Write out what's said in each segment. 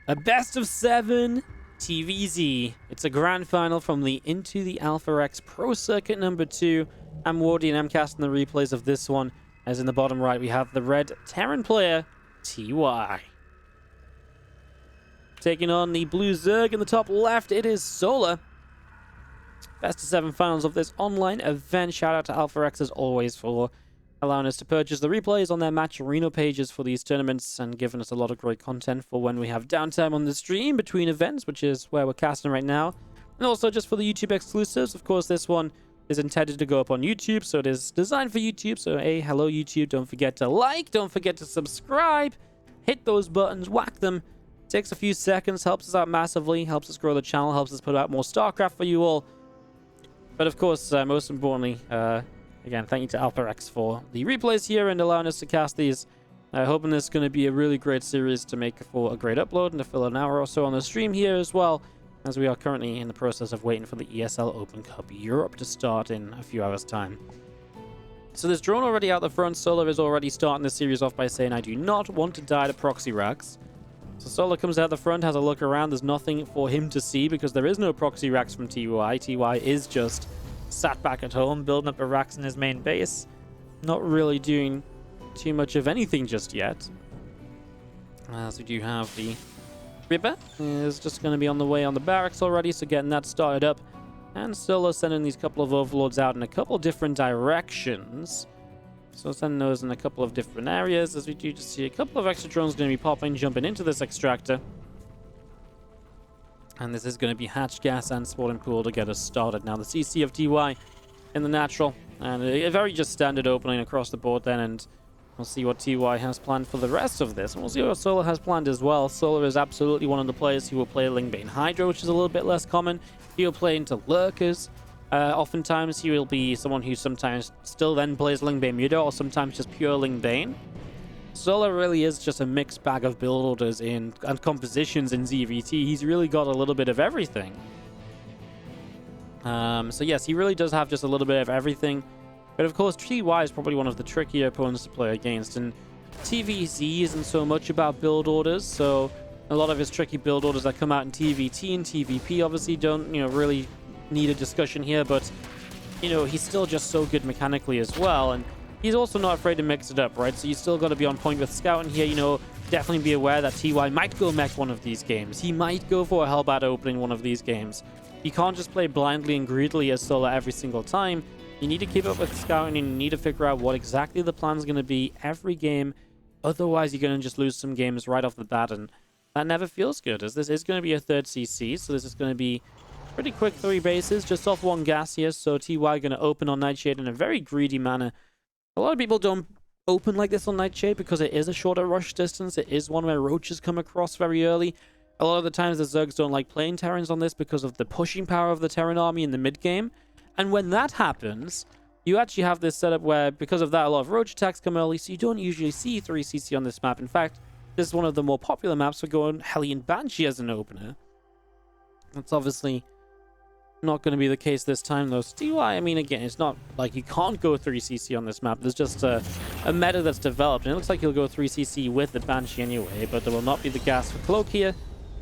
A best of 7 TvZ. It's a grand final from the Into the AlphaX Pro Circuit number 2. I'm Wardy and I'm casting the replays of this one. As in the bottom right, we have the red Terran player, TY. Taking on the blue Zerg in the top left, it is Solar. Best of 7 finals of this online event. Shout out to AlphaX as always for allowing us to purchase the replays on their match arena pages for these tournaments and giving us a lot of great content for when we have downtime on the stream between events, which is where we're casting right now. And also just for the YouTube exclusives. Of course, this one is intended to go up on YouTube, so it is designed for YouTube. So, hey, hello YouTube. Don't forget to like, don't forget to subscribe. Hit those buttons, whack them. Takes a few seconds, helps us out massively, helps us grow the channel, helps us put out more StarCraft for you all. But of course, most importantly, again, thank you to AlphaX for the replays here and allowing us to cast these. Hoping this is going to be a really great series to make for a great upload and to fill an hour or so on the stream here as well, as we are currently in the process of waiting for the ESL Open Cup Europe to start in a few hours' time. So there's drone already out the front. Solar is already starting the series off by saying, I do not want to die to proxy racks. So Solar comes out the front, has a look around. There's nothing for him to see because there is no proxy racks from TY. TY is just sat back at home, building up the racks in his main base. Not really doing too much of anything just yet. As we do have the Ripper is just going to be on the way on the barracks already, so getting that started up. And Solar sending these couple of overlords out in a couple different directions. So sending those in a couple of different areas, as we do just see a couple of extra drones going to be popping, jumping into this extractor. And this is going to be hatch gas and spawning pool to get us started. Now the CC of TY in the natural. And a very just standard opening across the board then. And we'll see what TY has planned for the rest of this. And we'll see what Solar has planned as well. Solar is absolutely one of the players who will play Lingbane Hydra, which is a little bit less common. He'll play into Lurkers. Oftentimes he will be someone who sometimes still then plays Lingbane Muta or sometimes just pure Lingbane. Solar really is just a mixed bag of build orders and compositions in ZVT. He's really got a little bit of everything. So yes, he really does have just a little bit of everything. But of course, TY is probably one of the trickier opponents to play against. And TvZ isn't so much about build orders. So a lot of his tricky build orders that come out in TvT and TvP obviously don't, really need a discussion here. But, he's still just so good mechanically as well. And he's also not afraid to mix it up, right? So you still got to be on point with scouting here. Definitely be aware that TY might go mech one of these games. He might go for a Hellbat opening one of these games. You can't just play blindly and greedily as Solar every single time. You need to keep up with scouting and you need to figure out what exactly the plan's going to be every game. Otherwise, you're going to just lose some games right off the bat, and that never feels good, as this is going to be a third CC, so this is going to be pretty quick 3 bases, just off 1 gas here, so TY going to open on Nightshade in a very greedy manner. A lot of people don't open like this on Nightshade because it is a shorter rush distance. It is one where roaches come across very early. A lot of the times the Zergs don't like playing Terrans on this because of the pushing power of the Terran army in the mid-game. And when that happens, you actually have this setup where, because of that, a lot of roach attacks come early, so you don't usually see 3CC on this map. In fact, this is one of the more popular maps for going Hellion Banshee as an opener. That's obviously not going to be the case this time, though. TY, again, it's not like you can't go 3CC on this map. There's just a meta that's developed, and it looks like you'll go 3CC with the Banshee anyway, but there will not be the gas for Cloak here,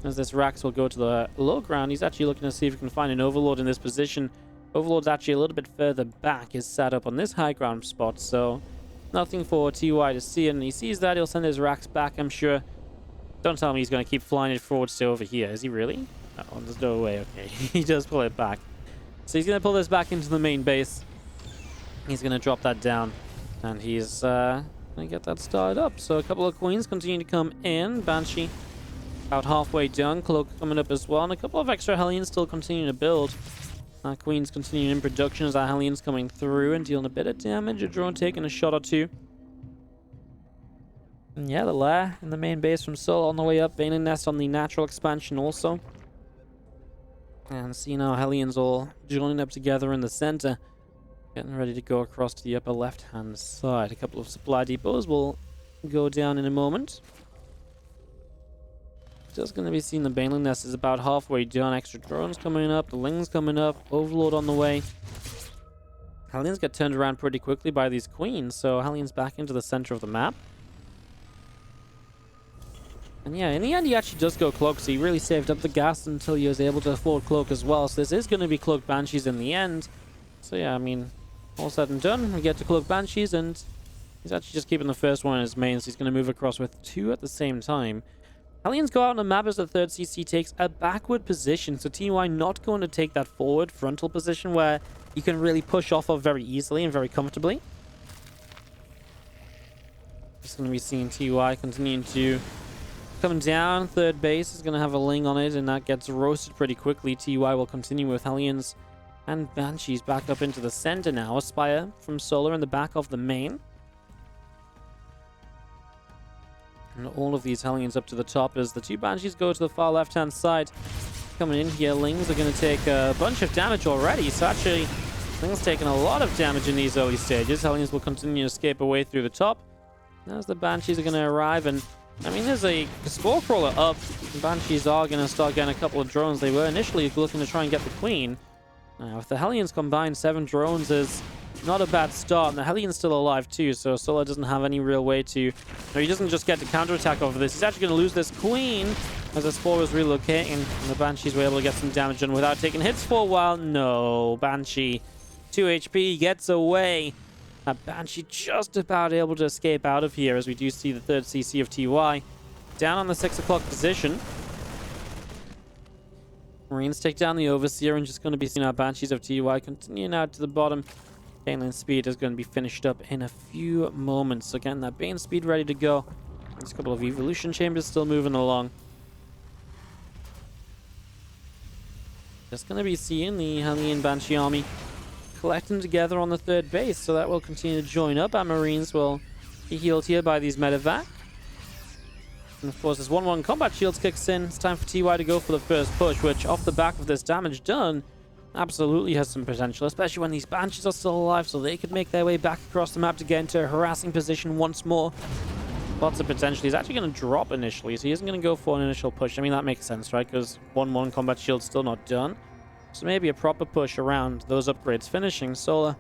as this Rax will go to the low ground. He's actually looking to see if he can find an Overlord in this position. Overlord's actually a little bit further back, is set up on this high ground spot, so nothing for TY to see, and he sees that, he'll send his Rax back, I'm sure. Don't tell me he's going to keep flying it forward to over here. Is he really? Oh, there's no way. Okay, he does pull it back. So he's going to pull this back into the main base. He's going to drop that down, and he's going to get that started up. So a couple of Queens continue to come in. Banshee about halfway done. Cloak coming up as well, and a couple of extra Hellions still continuing to build. Queen's continuing in production as our Hellions coming through and dealing a bit of damage. A drone taking a shot or 2. And yeah, the lair in the main base from Soul on the way up. Veining Nest on the natural expansion also. And seeing our Hellions all joining up together in the center. Getting ready to go across to the upper left-hand side. A couple of supply depots will go down in a moment. Just going to be seeing the Baneling Nest is about halfway done. Extra drones coming up. The Ling's coming up. Overlord on the way. Hellions get turned around pretty quickly by these Queens. So Hellions back into the center of the map. And yeah, in the end, he actually does go Cloak, so he really saved up the gas until he was able to afford Cloak as well. So this is going to be Cloak Banshees in the end. So yeah, I mean, all said and done, we get to Cloak Banshees, and he's actually just keeping the first one in his main, so he's going to move across with 2 at the same time. Hellions go out on the map as the third CC takes a backward position, so TY not going to take that forward frontal position where you can really push off of very easily and very comfortably. Just going to be seeing TY continuing to come down. Third base is going to have a Ling on it, and that gets roasted pretty quickly. TY will continue with Hellions and Banshees back up into the center now. Aspire from Solar in the back of the main. And all of these Hellions up to the top as the 2 Banshees go to the far left-hand side. Coming in here, Lings are going to take a bunch of damage already. So actually, Lings taking a lot of damage in these early stages. Hellions will continue to escape away through the top. As the Banshees are going to arrive, and I mean, there's a Spore Crawler up. The Banshees are going to start getting a couple of drones. They were initially looking to try and get the Queen. Now, if the Hellions combine 7 drones is not a bad start, and the Hellion's still alive too, so Solar doesn't have any real way to... No, he doesn't just get the counterattack over this. He's actually going to lose this Queen as the Spore is relocating, and the Banshees were able to get some damage done without taking hits for a while. No, Banshee, 2 HP, gets away. Banshee just about able to escape out of here as we do see the third CC of TY down on the 6 o'clock position. Marines take down the Overseer and just going to be seeing our Banshees of TY continuing out to the bottom. Baneling speed is going to be finished up in a few moments. So again, that Bane speed ready to go. There's a couple of Evolution Chambers still moving along. Just going to be seeing the Hellion Banshee army collecting together on the third base, so that will continue to join up. Our Marines will be healed here by these medevac. And of course, as 1-1 combat shields kicks in, it's time for TY to go for the first push, which off the back of this damage done, absolutely has some potential, especially when these Banshees are still alive, so they could make their way back across the map to get into a harassing position once more. Lots of potential. He's actually going to drop initially, so he isn't going to go for an initial push. I mean, that makes sense, right? Because 1-1 combat shield's still not done. So maybe a proper push around those upgrades finishing. Solar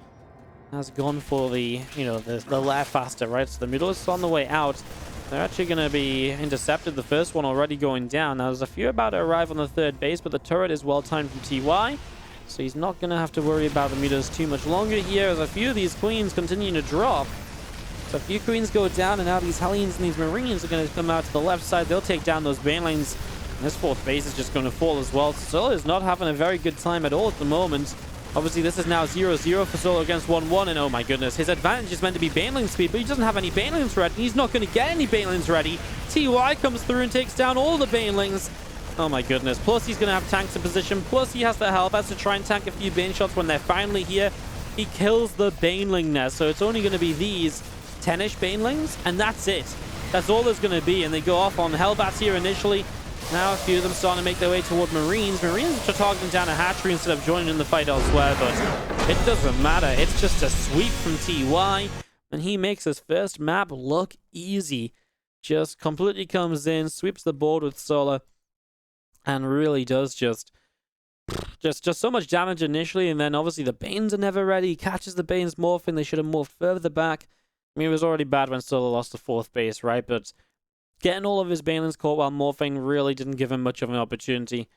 has gone for the, you know, the lair faster, right? So the middle is on the way out. They're actually going to be intercepted. The first one already going down. Now, there's a few about to arrive on the third base, but the turret is well-timed from TY. So he's not going to have to worry about the meters too much longer here as a few of these Queens continue to drop. So a few Queens go down, and now these Hellions and these Marines are going to come out to the left side. They'll take down those Banelings. This fourth base is just going to fall as well. Solar is not having a very good time at all at the moment. Obviously, this is now 0-0 for Solar against 1-1, and oh my goodness, his advantage is meant to be Baneling speed, but he doesn't have any Banelings ready. He's not going to get any Banelings ready. TY comes through and takes down all the Banelings. Oh my goodness. Plus, he's going to have tanks in position. Plus, he has the help. Has to try and tank a few Bane shots when they're finally here. He kills the Baneling nest, so it's only going to be these 10-ish Banelings, and that's it. That's all there's going to be, and they go off on Hellbats here initially. Now a few of them starting to make their way toward Marines. Marines are targeting down a hatchery instead of joining in the fight elsewhere, but it doesn't matter. It's just a sweep from TY, and he makes his first map look easy. Just completely comes in, sweeps the board with Solar, and really does just so much damage initially, and then obviously the Banes are never ready. He catches the Banes morphing. They should have morphed further back. I mean, it was already bad when Solar lost the fourth base, right? But getting all of his Banelings caught while morphing really didn't give him much of an opportunity.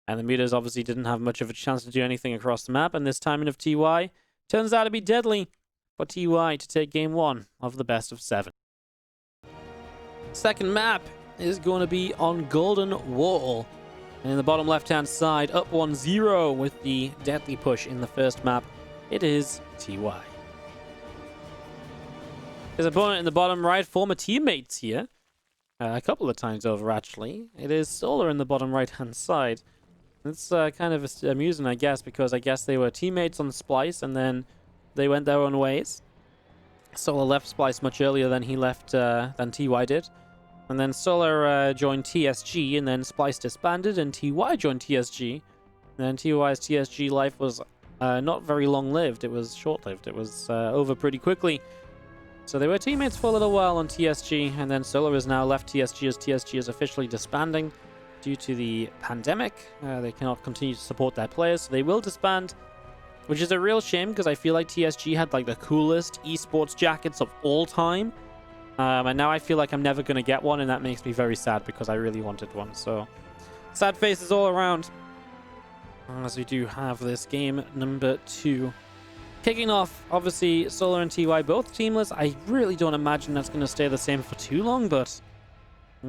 And the meters obviously didn't have much of a chance to do anything across the map. And this timing of TY turns out to be deadly for TY to take game 1 of the best of 7. Second map is going to be on Golden Wall. And in the bottom left-hand side, up 1-0 with the deadly push in the first map, it is TY. His opponent in the bottom right, former teammates here. A couple of times over, actually. It is Solar in the bottom right-hand side. It's kind of amusing, I guess, because I guess they were teammates on Splice, and then they went their own ways. Solar left Splice much earlier than he left, than TY did. And then Solar joined TSG, and then Splice disbanded, and TY joined TSG. And then TY's TSG life was not very long-lived. It was short-lived. It was over pretty quickly. So they were teammates for a little while on TSG, and then Solar has now left TSG as TSG is officially disbanding due to the pandemic. They cannot continue to support their players, so they will disband, which is a real shame because I feel like TSG had like the coolest esports jackets of all time. And now I feel like I'm never going to get one, and that makes me very sad because I really wanted one. So, sad faces all around. As we do have this game number 2. Kicking off, obviously, Solar and TY both teamless. I really don't imagine that's going to stay the same for too long, but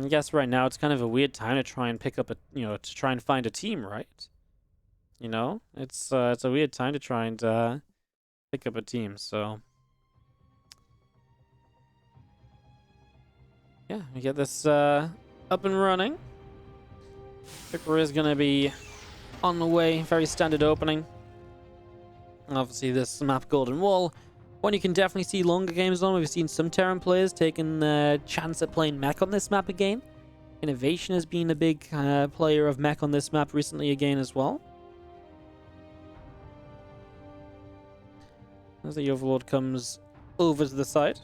I guess right now it's kind of a weird time to try and pick up a, to try and find a team, right? It's a weird time to try and pick up a team, so yeah, we get this up and running. Reaper is going to be on the way. Very standard opening. Obviously, this map, Golden Wall, one you can definitely see longer games on. We've seen some Terran players taking the chance at playing mech on this map again. Innovation has been a big player of mech on this map recently again as well. As the Overlord comes over to the side.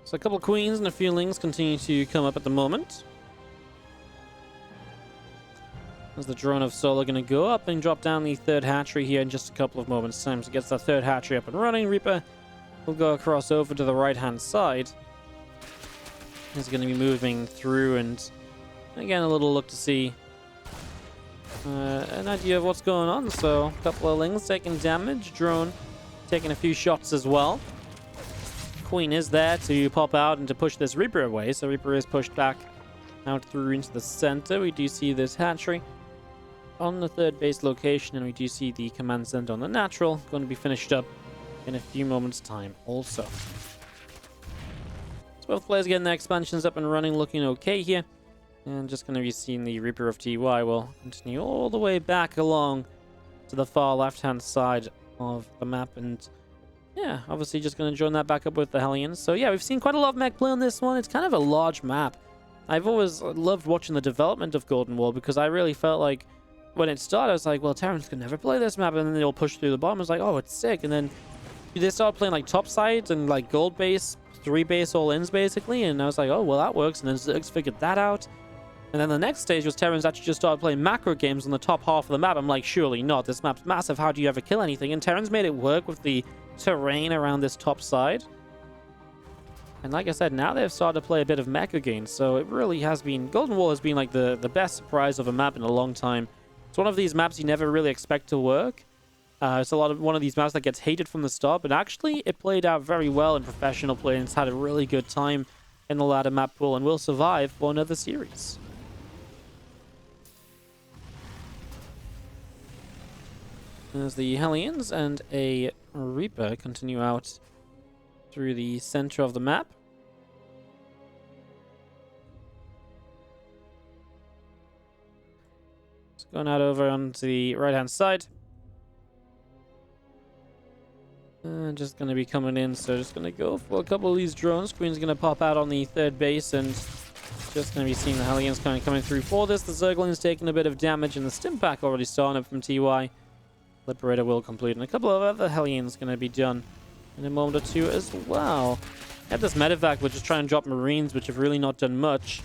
So a couple of queens and a few lings continue to come up at the moment. As the drone of Solar going to go up and drop down the third hatchery here in just a couple of moments' time. So gets that third hatchery up and running. Reaper will go across over to the right-hand side. He's going to be moving through, and again, a little look to see an idea of what's going on. So a couple of lings taking damage. Drone taking a few shots as well. Queen is there to pop out and to push this Reaper away. So Reaper is pushed back out through into the center. We do see this hatchery on the third base location, and we do see the command center on the natural going to be finished up in a few moments' time also. So both players getting their expansions up and running, looking okay here. And just going to be seeing the Reaper of TY will continue all the way back along to the far left-hand side of the map, and yeah, obviously just going to join that back up with the Hellions. So yeah, we've seen quite a lot of mech play on this one. It's kind of a large map. I've always loved watching the development of Golden Wall because I really felt like when it started, I was like, well, Terrans could never play this map, and then they'll push through the bottom. I was like, oh, it's sick. And then they started playing like top sides and like gold base, 3 base all-ins basically, and I was like, oh, well, that works. And then Zergs figured that out. And then the next stage was Terrans actually just started playing macro games on the top half of the map. I'm like, surely not. This map's massive. How do you ever kill anything? And Terrans made it work with the terrain around this top side. And like I said, now they've started to play a bit of mech again. So it really has been... Golden Wall has been like the best surprise of a map in a long time. It's one of these maps you never really expect to work. It's one of these maps that gets hated from the start, but actually it played out very well in professional play, and it's had a really good time in the ladder map pool and will survive for another series. As the Hellions and a Reaper continue out through the center of the map. Just going out over onto the right-hand side. Just going to be coming in, so just going to go for a couple of these drones. Queen's going to pop out on the third base, and just going to be seeing the Hellions kind of coming through for this. The Zergling's taking a bit of damage, and the stim pack already starting up from TY. Liberator will complete, and a couple of other Hellions going to be done in a moment or two as well. At this medevac, we're just trying to drop Marines, which have really not done much.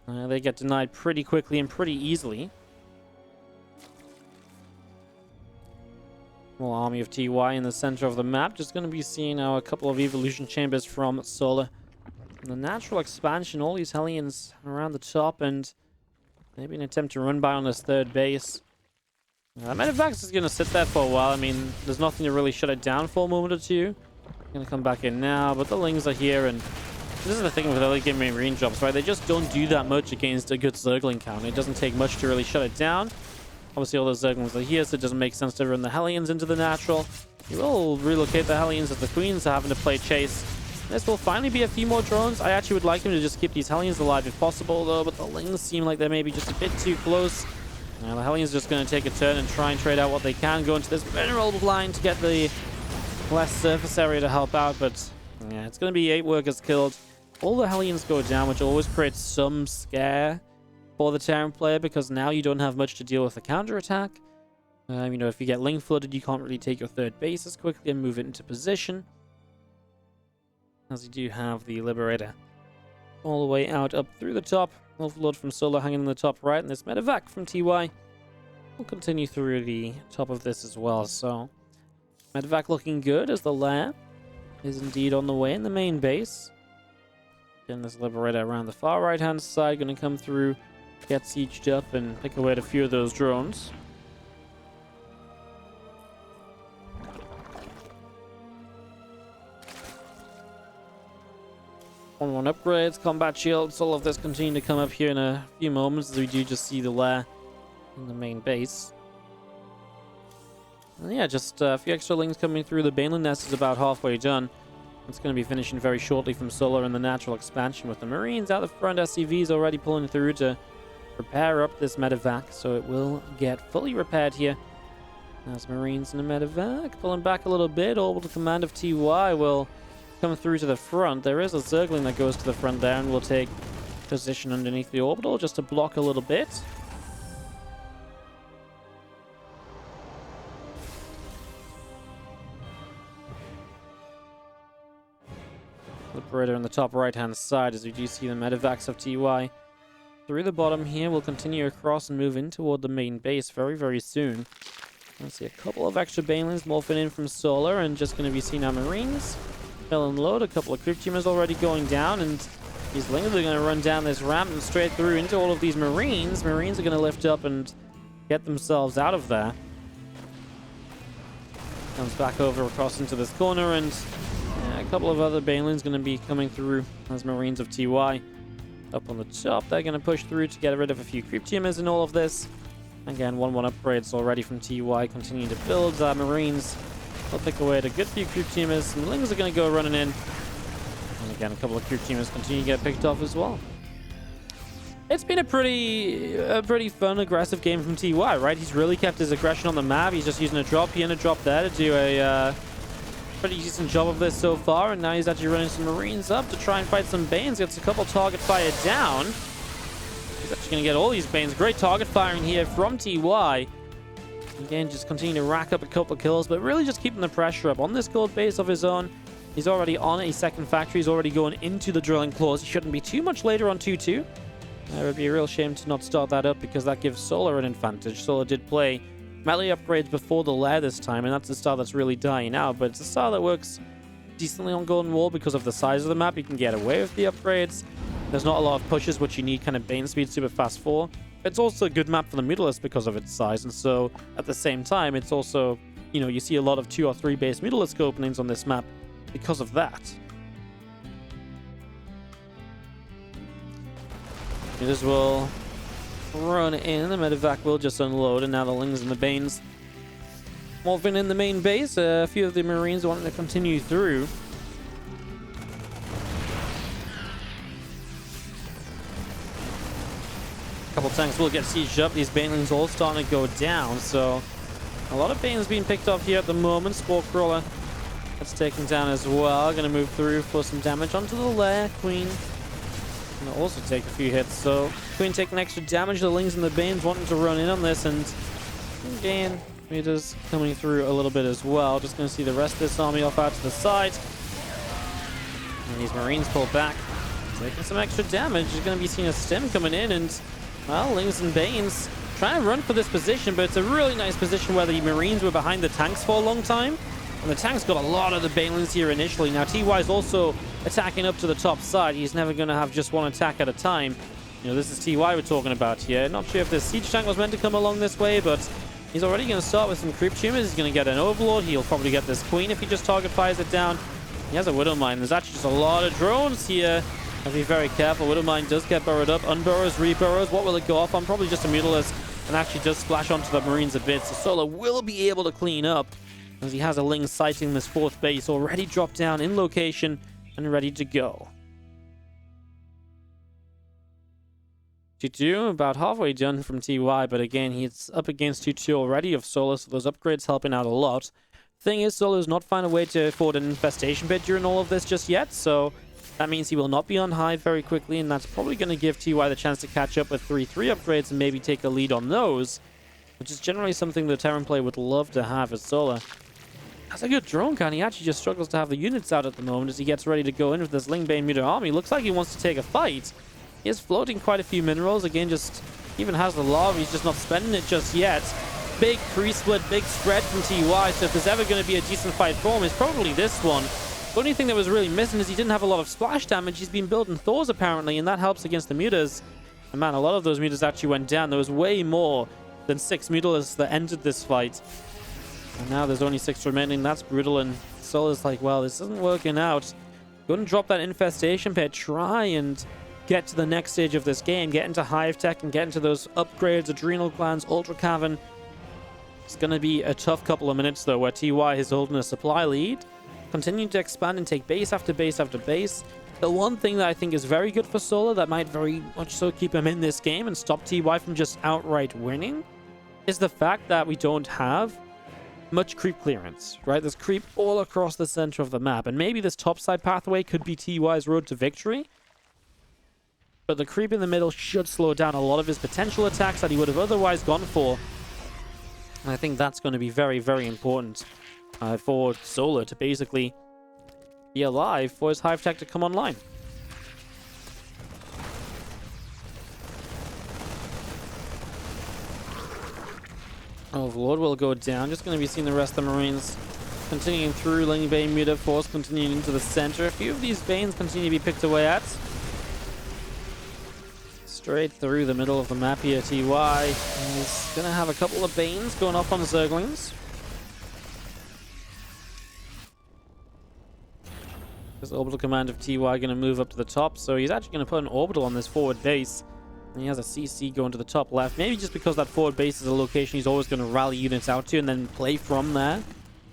They get denied pretty quickly and pretty easily. Small army of TY in the center of the map. Just going to be seeing now a couple of evolution chambers from Solar. And the natural expansion, all these Hellions around the top, and maybe an attempt to run by on this third base. Medevacs is going to sit there for a while. I mean, there's nothing to really shut it down for a moment or two. Going to come back in now, but the Lings are here, and this is the thing with early game Marine drops, right? They just don't do that much against a good Zergling count. It doesn't take much to really shut it down. Obviously, all those Zerglings are here, so it doesn't make sense to run the Hellions into the natural. You will relocate the Hellions as the Queens are having to play chase. This will finally be a few more drones. I actually would like them to just keep these Hellions alive if possible, though, but the Lings seem like they're maybe just a bit too close. Now the Hellions just going to take a turn and try and trade out what they can, go into this vulnerable line to get the less surface area to help out, but yeah, it's going to be 8 workers killed. All the Hellions go down, which always creates some scare for the Terran player, because now you don't have much to deal with the counterattack. If you get Ling flooded, you can't really take your third base as quickly and move it into position, as you do have the Liberator all the way out up through the top. Overlord from Solo hanging in the top right, and this medevac from TY will continue through the top of this as well. So medevac looking good as the lair is indeed on the way in the main base. Again, this Liberator around the far right-hand side going to come through, get sieged up, and pick away at a few of those drones. One upgrades, combat shields, all of this continue to come up here in a few moments as we do just see the lair in the main base. And yeah, just a few extra lings coming through. The Baneland nest is about halfway done. It's going to be finishing very shortly from Solar and the natural expansion with the Marines out the front. SCVs already pulling through to repair up this medevac, so it will get fully repaired here. As Marines in the medevac pulling back a little bit. Orbital command of TY will come through to the front. There is a Zergling that goes to the front there and will take position underneath the orbital just to block a little bit. Liberator in the top right-hand side as we do see the medevacs of TY. Through the bottom here, we'll continue across and move in toward the main base very, very soon. Let's see a couple of extra Banelings morphing in from Solar and just going to be seeing our Marines. Fill and load, a couple of Crypt Tumors already going down, and these Lings are going to run down this ramp and straight through into all of these Marines. Marines are going to lift up and get themselves out of there. Comes back over across into this corner, and a couple of other Banelings going to be coming through as Marines of TY. Up on the top, they're going to push through to get rid of a few Creep Tumors in all of this. Again, 1-1 upgrades already from TY, continuing to build. Marines will pick away at a good few Creep Tumors. Some Lings are going to go running in. And again, a couple of Creep Tumors continue to get picked off as well. It's been a pretty fun, aggressive game from TY, right? He's really kept his aggression on the map. He's just using a drop here and a drop there to do a pretty decent job of this so far, and now he's actually running some Marines up to try and fight some Banes. Gets a couple target fire down. He's actually going to get all these Banes. Great target firing here from TY. Again, just continue to rack up a couple of kills, but really just keeping the pressure up on this gold base of his own. He's already on a second factory. He's already going into the drilling claws. He shouldn't be too much later on 2-2. It would be a real shame to not start that up because that gives Solar an advantage. Solar did play melee upgrades before the lair this time, and that's the style that's really dying out, but it's a style that works decently on Golden Wall because of the size of the map. You can get away with the upgrades. There's not a lot of pushes, which you need kind of Bane speed super fast for. It's also a good map for the Mutalisk because of its size, and so at the same time, it's also, you know, you see a lot of 2 or 3 base Mutalisk openings on this map because of that. It as well run in. The medevac will just unload, and now the Lings and the Banes morphing in the main base. A few of the Marines wanting to continue through. A couple tanks will get sieged up. These Banelings all starting to go down, so a lot of Banes being picked off here at the moment. Spore Crawler gets taken down as well. Going to move through for some damage onto the lair. Queen going to also take a few hits, so Queen taking extra damage. The Lings and the Banes wanting to run in on this, and again, meters coming through a little bit as well. Just going to see the rest of this army off out to the side. And these Marines pull back, taking some extra damage. You're going to be seeing a stem coming in, and well, Lings and Banes trying to run for this position, but it's a really nice position where the Marines were behind the tanks for a long time. And the tanks got a lot of the Banelings here initially. Now TY is also attacking up to the top side. He's never going to have just one attack at a time. You know, this is TY we're talking about here. Not sure if this siege tank was meant to come along this way, but he's already going to start with some Creep Tumors. He's going to get an Overlord. He'll probably get this Queen if he just target fires it down. He has a Widowmine. There's actually just a lot of drones here. I'll be very careful. Widowmine does get burrowed up. Unburrows, reburrows. What will it go off on? Probably just a Mutalisk, and actually does splash onto the Marines a bit. So Solo will be able to clean up as he has a Ling sighting this 4th base already dropped down in location and ready to go. 2-2, about halfway done from TY, but again, he's up against 2-2 already of Solo, so those upgrades helping out a lot. Thing is, Solo's not found a way to afford an infestation pit during all of this just yet, so that means he will not be on high very quickly, and that's probably going to give TY the chance to catch up with 3-3 upgrades and maybe take a lead on those, which is generally something the Terran player would love to have as Solo. That's a good drone count. He actually just struggles to have the units out at the moment as he gets ready to go in with this Ling Bane Muta army. Looks like he wants to take a fight. He is floating quite a few minerals. Again, just even has the lava. He's just not spending it just yet. Big pre-split, big spread from TY. So if there's ever going to be a decent fight for him, it's probably this one. The only thing that was really missing is he didn't have a lot of splash damage. He's been building Thors apparently, and that helps against the mutas. And man, a lot of those mutas actually went down. There was way more than 6 mutas that entered this fight. And now there's only 6 remaining. That's brutal. And Solar's like, well, this isn't working out. Go and drop that infestation pit. Try and get to the next stage of this game. Get into Hive Tech and get into those upgrades, Adrenal Glands, Ultra Cavern. It's going to be a tough couple of minutes, though, where TY is holding a supply lead. Continuing to expand and take base after base after base. The one thing that I think is very good for Solar that might very much so keep him in this game and stop TY from just outright winning is the fact that we don't have much creep clearance, right? There's creep all across the center of the map, and maybe this topside pathway could be TY's road to victory. But the creep in the middle should slow down a lot of his potential attacks that he would have otherwise gone for. And I think that's going to be very, very important for Solar to basically be alive for his Hive Tech to come online. Overlord will go down. Just going to be seeing the rest of the Marines continuing through Ling Bane, Muta Force, continuing into the center. A few of these Banes continue to be picked away at. Straight through the middle of the map here, TY is going to have a couple of Banes going off on Zerglings. This orbital command of TY going to move up to the top, so he's actually going to put an orbital on this forward base. And he has a CC going to the top left, maybe just because that forward base is a location he's always going to rally units out to and then play from there.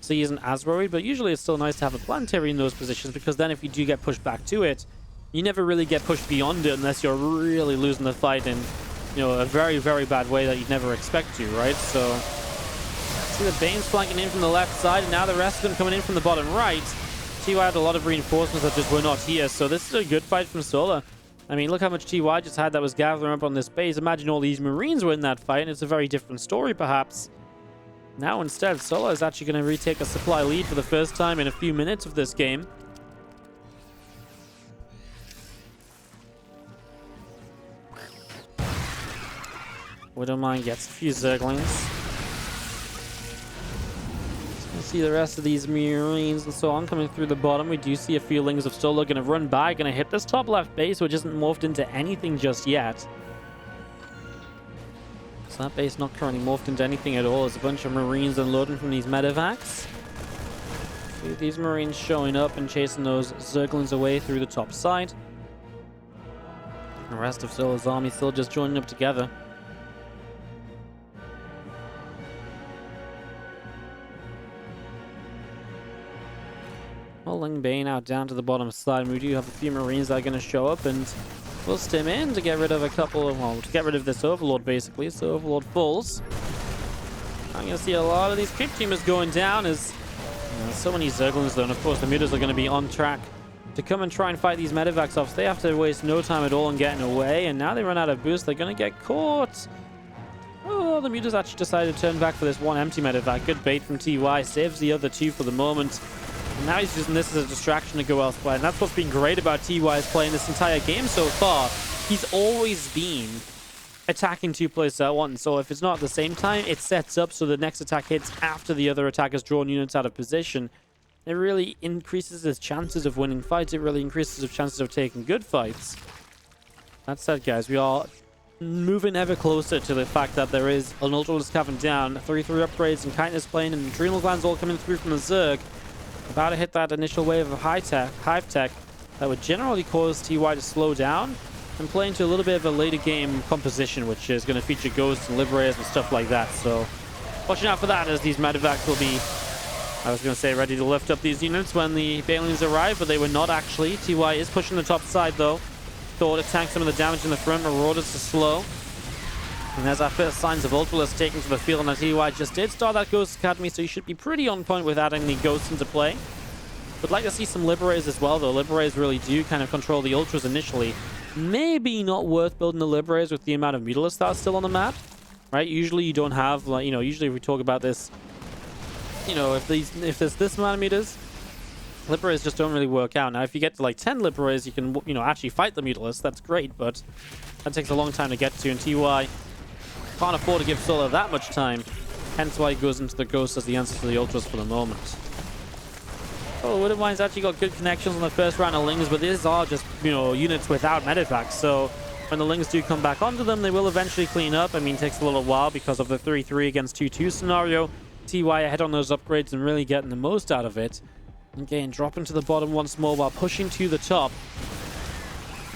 So he isn't as worried, but usually it's still nice to have a planetary in those positions, because then if you do get pushed back to it, you never really get pushed beyond it unless you're really losing the fight in, you know, a very, very bad way that you'd never expect to, right? So, see the Banes flanking in from the left side, and now the rest of them coming in from the bottom right. TY had a lot of reinforcements that just were not here, so this is a good fight from Solar. I mean, look how much TY just had that was gathering up on this base. Imagine all these Marines were in that fight, and it's a very different story, perhaps. Now, instead, Solar is actually going to retake a supply lead for the first time in a few minutes of this game. Widowmine gets a few Zerglings. See the rest of these Marines and so on coming through the bottom. We do see a few Lings of Solar going to run by, going to hit this top left base, which isn't morphed into anything just yet. So that base not currently morphed into anything at all. There's a bunch of Marines unloading from these medevacs. See these Marines showing up and chasing those Zerglings away through the top side. The rest of Solar's army still just joining up together. Well, Ling Bane out down to the bottom side. We do have a few Marines that are going to show up and bust him in to get rid of a couple of, well, to get rid of this Overlord basically. So Overlord falls. I'm going to see a lot of these creep teamers going down as so many Zerglings though, and of course the mutas are going to be on track to come and try and fight these medevacs off. So they have to waste no time at all in getting away, and now they run out of boost. They're going to get caught. Oh, the mutas actually decided to turn back for this one empty medevac. Good bait from TY, saves the other two for the moment. And now he's using this as a distraction to go elsewhere, and that's what's been great about TY's playing this entire game so far. He's always been attacking two places at once, so if it's not at the same time, it sets up so the next attack hits after the other attack has drawn units out of position. It really increases his chances of winning fights. It really increases his chances of taking good fights. That said, guys, we are moving ever closer to the fact that there is an Ultra Cavern down, 3-3 upgrades, and Kindness Plane, and Adrenal Glands all coming through from the Zerg. About to hit that initial wave of Hive Tech that would generally cause TY to slow down and play into a little bit of a later game composition, which is going to feature Ghosts and Liberators and stuff like that. So watching out for that, as these medevacs will be, I was going to say, ready to lift up these units when the Banelings arrive, but they were not actually. TY is pushing the top side though. Thought to tank some of the damage in the front, Marauders to slow. And there's our first signs of Ultralisk taken to the field, and TY just did start that Ghost Academy, so you should be pretty on point with adding the Ghosts into play. Would like to see some Liberators as well, though. Liberators really do kind of control the Ultras initially. Maybe not worth building the Liberators with the amount of Mutalisks that are still on the map, right? Usually you don't have, like, usually if we talk about this, if there's this amount of meters, Liberators just don't really work out. Now, if you get to like 10 Liberators, you can, you know, actually fight the Mutalisk. That's great, but that takes a long time to get to, and TY can't afford to give Solo that much time. Hence why he goes into the Ghost as the answer to the Ultras for the moment. Oh, Widowmine's actually got good connections on the first round of Lings, but these are just, you know, units without medevacks. So when the Lings do come back onto them, they will eventually clean up. I mean, it takes a little while because of the 3-3 against 2-2 scenario. TY ahead on those upgrades and really getting the most out of it. Again, dropping to the bottom once more while pushing to the top.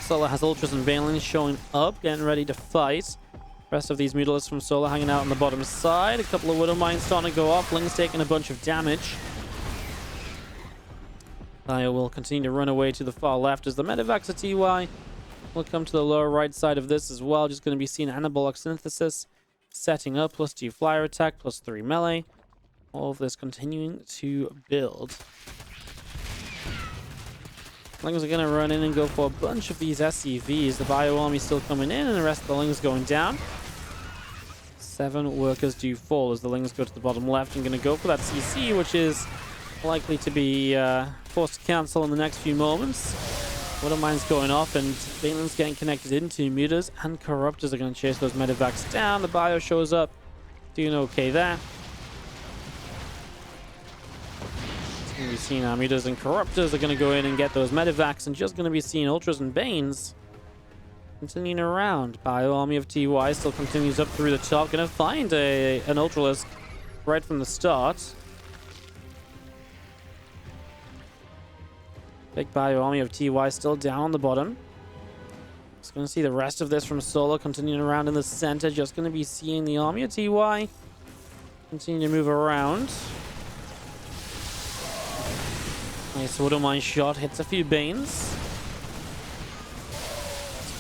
Solar has Ultras and Banelings showing up, getting ready to fight. Rest of these Mutalisks from Solar hanging out on the bottom side. A couple of Widowmines starting to go off. Ling's taking a bunch of damage. Bio will continue to run away to the far left as the Medivacs of TY will come to the lower right side of this as well. Just going to be seeing Anabolic Synthesis setting up. +2 flyer attack, +3 melee. All of this continuing to build. Lings are going to run in and go for a bunch of these SCVs. The Bio Army still coming in, and the rest of the Lings going down. 7 workers do fall as the Lings go to the bottom left and going to go for that CC, which is likely to be forced to cancel in the next few moments. Widowmine's going off, and Banelin's getting connected into. Mutas and Corruptors are going to chase those Medivacs down. The Bio shows up, doing okay there. We've seen our Mutas and Corruptors are going to go in and get those Medivacs, and just going to be seeing Ultras and Banes continuing around. Bio Army of TY still continues up through the top. Going to find an Ultralisk right from the start. Big Bio Army of TY still down on the bottom. Just going to see the rest of this from Solo continuing around in the center. Just going to be seeing the Army of TY continue to move around. Nice Widowmine shot, hits a few Banes.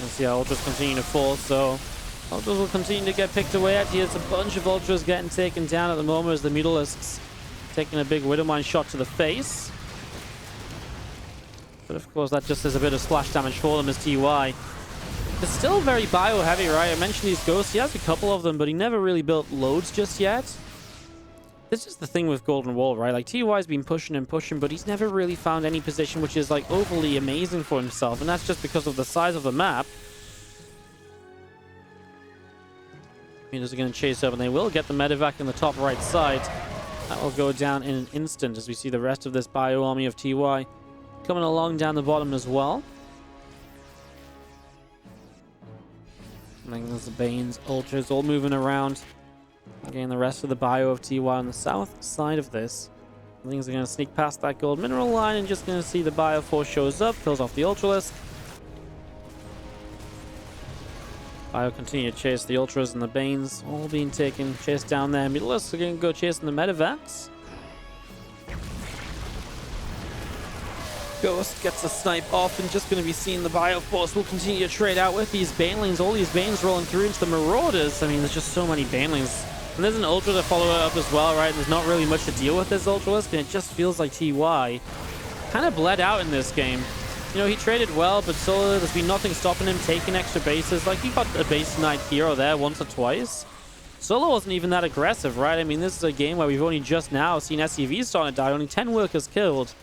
Let's see how Ultras continue to fall, so Ultras will continue to get picked away at. Here's a bunch of Ultras getting taken down at the moment as the Mutalisks taking a big Widowmine shot to the face. But of course that just is a bit of splash damage for them as TY. It's still very bio heavy, right? I mentioned these ghosts, he has a couple of them, but he never really built loads just yet. This is the thing with Golden Wall, right? Like, TY's been pushing and pushing, but he's never really found any position which is, like, overly amazing for himself. And that's just because of the size of the map. Mutas are going to chase up, and they will get the Medivac in the top right side. That will go down in an instant as we see the rest of this Bio Army of TY coming along down the bottom as well. And then there's the Banes, Ultras all moving around. Again, the rest of the Bio of TY on the south side of this. Things are going to sneak past that gold mineral line and just going to see the Bio Force shows up, kills off the Ultralisk. Bio continue to chase the Ultras and the Banes, all being taken, chased down there. Mutalisks are going to go chasing the Medivacs. Ghost gets a snipe off and just going to be seeing the Bio Force will continue to trade out with these Banelings. All these Banes rolling through into the Marauders. I mean, there's just so many Banelings. And there's an Ultra to follow it up as well, right? There's not really much to deal with this Ultralisk, and it just feels like TY kind of bled out in this game. You know, he traded well, but Solo, there's been nothing stopping him taking extra bases. Like, he got a base knight here or there once or twice. Solo wasn't even that aggressive, right? I mean, this is a game where we've only just now seen SCVs starting to die, only 10 workers killed.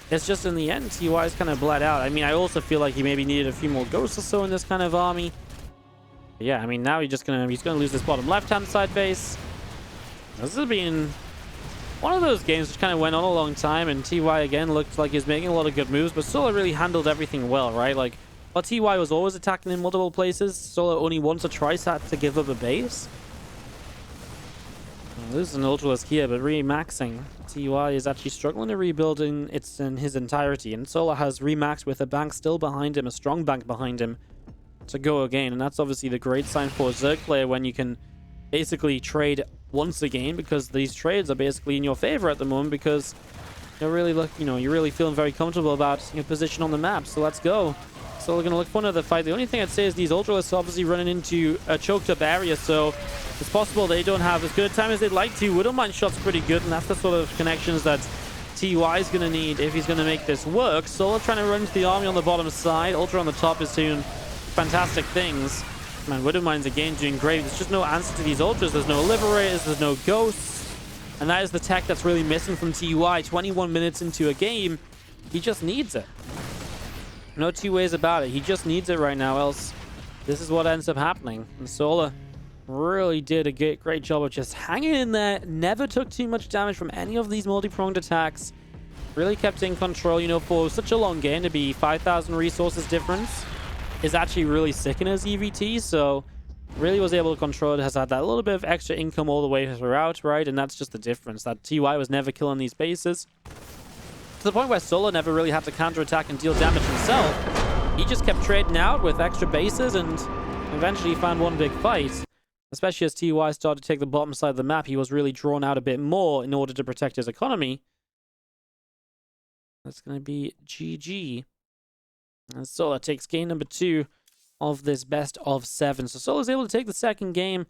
It's just in the end, TY's kind of bled out. I mean, I also feel like he maybe needed a few more ghosts or so in this kind of army. But yeah, I mean, now he's gonna lose this bottom left-hand side base. This has been one of those games which kind of went on a long time, and TY again looked like he's making a lot of good moves, but Solo really handled everything well, right? Like, while TY was always attacking in multiple places, Solo only once or twice had to give up a base. This is an Ultralisk here, but remaxing. TY is actually struggling to rebuild in his entirety, and Solo has remaxed with a bank still behind him, a strong bank behind him, to go again. And that's obviously the great sign for a Zerg player when you can basically trade once again, because these trades are basically in your favor at the moment, because you're really you're really feeling very comfortable about your position on the map. So let's go. So we're going to look for another fight. The only thing I'd say is these Ultralisks are obviously running into a choked up area, so it's possible they don't have as good a time as they'd like to. Widowmine shot's pretty good, and that's the sort of connections that TY is going to need if he's going to make this work. Solo trying to run into the army on the bottom side. Ultra on the top is doing fantastic things. Man, Widowmine's again doing great. There's just no answer to these Ultras. There's no Liberators, there's no Ghosts. And that is the tech that's really missing from TY. 21 minutes into a game, he just needs it. No two ways about it. He just needs it right now, else this is what ends up happening. And Solar really did a great job of just hanging in there. Never took too much damage from any of these multi-pronged attacks. Really kept in control. You know, for such a long game to be 5,000 resources difference is actually really sick in his EVT. So really was able to control it. Has had that little bit of extra income all the way throughout, right? And that's just the difference. That TY was never killing these bases. To the point where Solar never really had to counterattack and deal damage himself. He just kept trading out with extra bases and eventually found one big fight. Especially as TY started to take the bottom side of the map, he was really drawn out a bit more in order to protect his economy. That's going to be GG. And Solar takes game number 2 of this best of 7. So Solar's able to take the second game.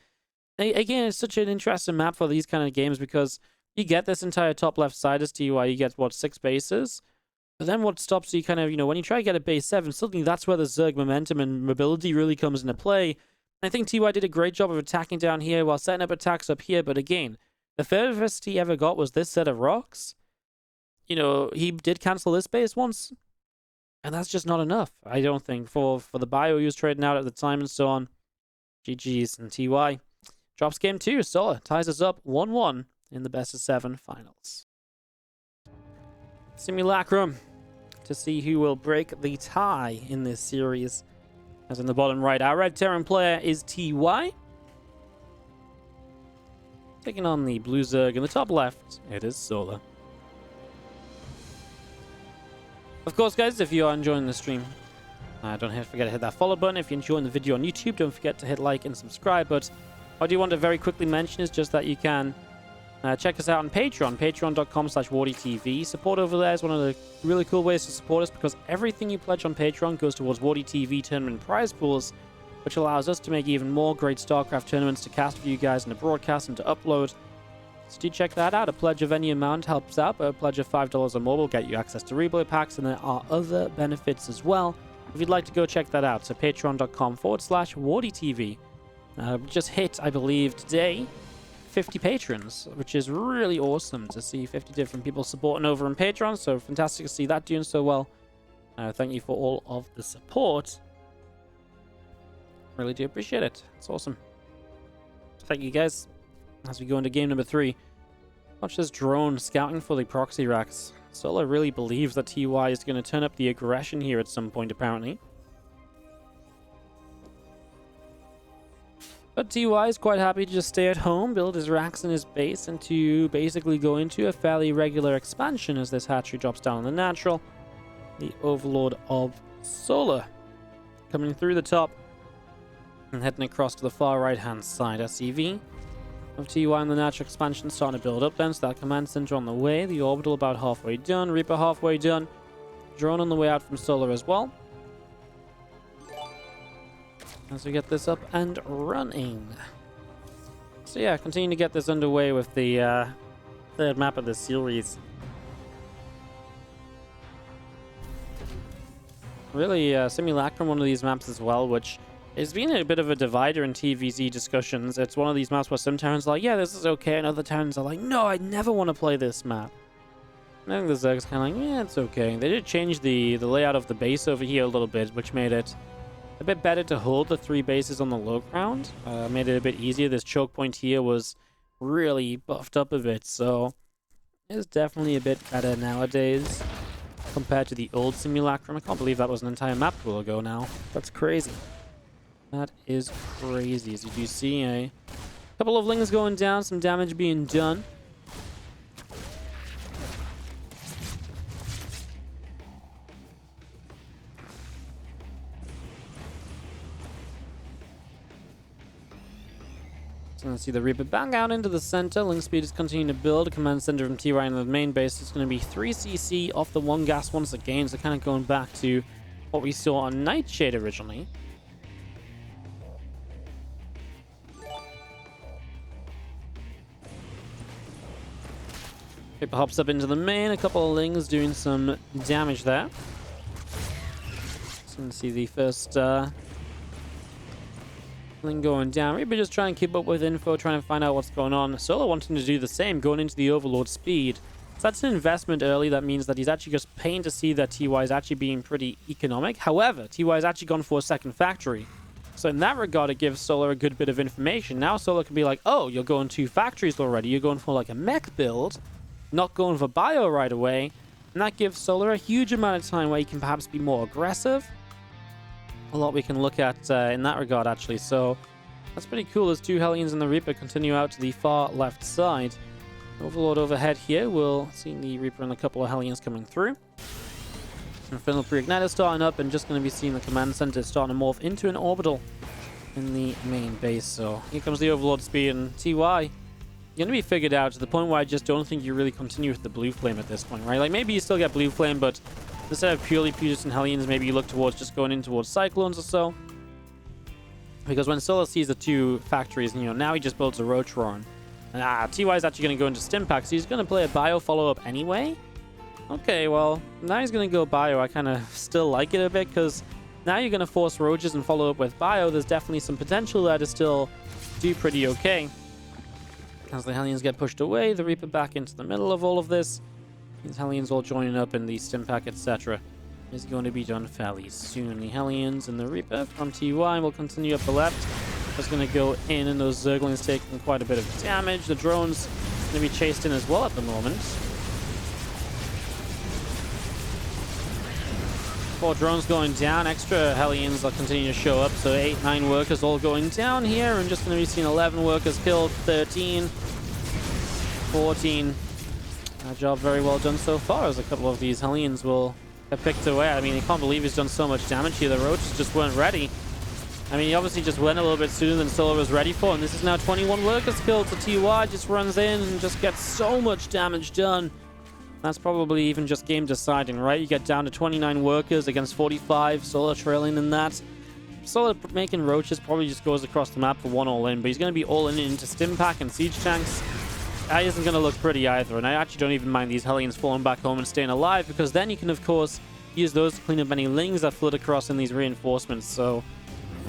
Again, it's such an interesting map for these kind of games because you get this entire top left side as TY. You get, what, 6 bases? But then what stops you kind of, you know, when you try to get a base 7, suddenly that's where the Zerg momentum and mobility really comes into play. I think TY did a great job of attacking down here while setting up attacks up here. But again, the furthest he ever got was this set of rocks. You know, he did cancel this base once. And that's just not enough, I don't think, for the bio he was trading out at the time and so on. GG's and TY. Drops game 2. Solar ties us up 1-1 in the best of 7 finals. Simulacrum to see who will break the tie in this series. As in the bottom right, our red Terran player is TY. Taking on the blue Zerg in the top left, it is Solar. Of course, guys, if you are enjoying the stream, don't forget to hit that follow button. If you're enjoying the video on YouTube, don't forget to hit like and subscribe. But what I do want to very quickly mention is just that you can check us out on Patreon, patreon.com/WardiTV. Support over there is one of the really cool ways to support us because everything you pledge on Patreon goes towards WardiTV tournament prize pools, which allows us to make even more great StarCraft tournaments to cast for you guys and to broadcast and to upload. So do check that out. A pledge of any amount helps out, but a pledge of $5 or more will get you access to replay packs, and there are other benefits as well if you'd like to go check that out. So patreon.com/WardiTV. Just hit, I believe, today 50 patrons, which is really awesome to see 50 different people supporting over on Patreon. So fantastic to see that doing so well. Thank you for all of the support. Really do appreciate it. It's awesome. Thank you, guys. As we go into game number 3, watch this drone scouting for the proxy racks. Solar really believes that TY is going to turn up the aggression here at some point, apparently. But TY is quite happy to just stay at home, build his racks in his base, and to basically go into a fairly regular expansion as this hatchery drops down on the natural. The Overlord of Solar coming through the top and heading across to the far right-hand side. SCV of TY and the natural expansion starting to build up then, so that command center on the way, the orbital about halfway done, Reaper halfway done, drone on the way out from Solar as well. As we get this up and running. So yeah, continue to get this underway with the third map of the series. Really, Simulacrum, one of these maps as well, which it's been a bit of a divider in TvZ discussions. It's one of these maps where some Terrans are like, yeah, this is okay, and other Terrans are like, no, I never want to play this map. And I think the Zerg's kind of like, yeah, it's okay. They did change the layout of the base over here a little bit, which made it a bit better to hold the 3 bases on the low ground. Made it a bit easier. This choke point here was really buffed up a bit, so it's definitely a bit better nowadays compared to the old Simulacrum. I can't believe that was an entire map pool ago now. That's crazy. That is crazy. As you do see, a couple of lings going down, some damage being done. So let's see the Reaper bang out into the center. Link speed is continuing to build. Command center from TY in the main base is going to be 3 CC off the 1 gas once again. So kind of going back to what we saw on Nightshade originally. Reaper hops up into the main. A couple of lings doing some damage there. So you can see the first Ling going down. Maybe just trying to keep up with info, trying to find out what's going on. Solo wanting to do the same, going into the Overlord speed. So that's an investment early. That means that he's actually just paying to see that TY is actually being pretty economic. However, TY has actually gone for a second factory. So in that regard, it gives Solo a good bit of information. Now Solo can be like, oh, you're going 2 factories already. You're going for like a mech build, not going for bio right away. And that gives Solo a huge amount of time where he can perhaps be more aggressive. A lot we can look at in that regard, actually. So that's pretty cool. As 2 Hellions and the Reaper continue out to the far left side. Overlord overhead here. We'll see the Reaper and a couple of Hellions coming through. Infernal Pre-Igniter starting up, and just going to be seeing the command center starting to morph into an orbital in the main base. So here comes the Overlord speed, and TY going to be figured out to the point where I just don't think you really continue with the Blue Flame at this point, right? Like, maybe you still get Blue Flame, but instead of purely Putis and Hellions, maybe you look towards just going in towards Cyclones or so. Because when Solo sees the 2 factories, you know, now he just builds a Rotron. And TY is actually going to go into Stimpack, so he's going to play a bio follow-up anyway. Okay, well, now he's going to go bio. I kind of still like it a bit, because now you're going to force Roaches and follow up with bio. There's definitely some potential there to still do pretty okay. As the Hellions get pushed away, the Reaper back into the middle of all of this. These Hellions all joining up in the Stimpack, etc. is going to be done fairly soon. The Hellions and the Reaper from TY will continue up the left. Just going to go in, and those Zerglings taking quite a bit of damage. The drones going to be chased in as well at the moment. 4 drones going down. Extra Hellions are continuing to show up. So 8, 9 workers all going down here. And just going to be seeing 11 workers killed. 13. 14. A job very well done so far, as a couple of these Hellions will get picked away. I mean, I can't believe he's done so much damage here. The Roaches just weren't ready. I mean, he obviously just went a little bit sooner than Solo was ready for. And this is now 21 workers killed. So TY just runs in and just gets so much damage done. That's probably even just game deciding, right? You get down to 29 workers against 45. Solo trailing in that. Solo making Roaches probably just goes across the map for 1 all-in. But he's going to be all-in into Stimpack and Siege Tanks. That isn't going to look pretty either. And I actually don't even mind these Hellions falling back home and staying alive, because then you can, of course, use those to clean up any Lings that flood across in these reinforcements. So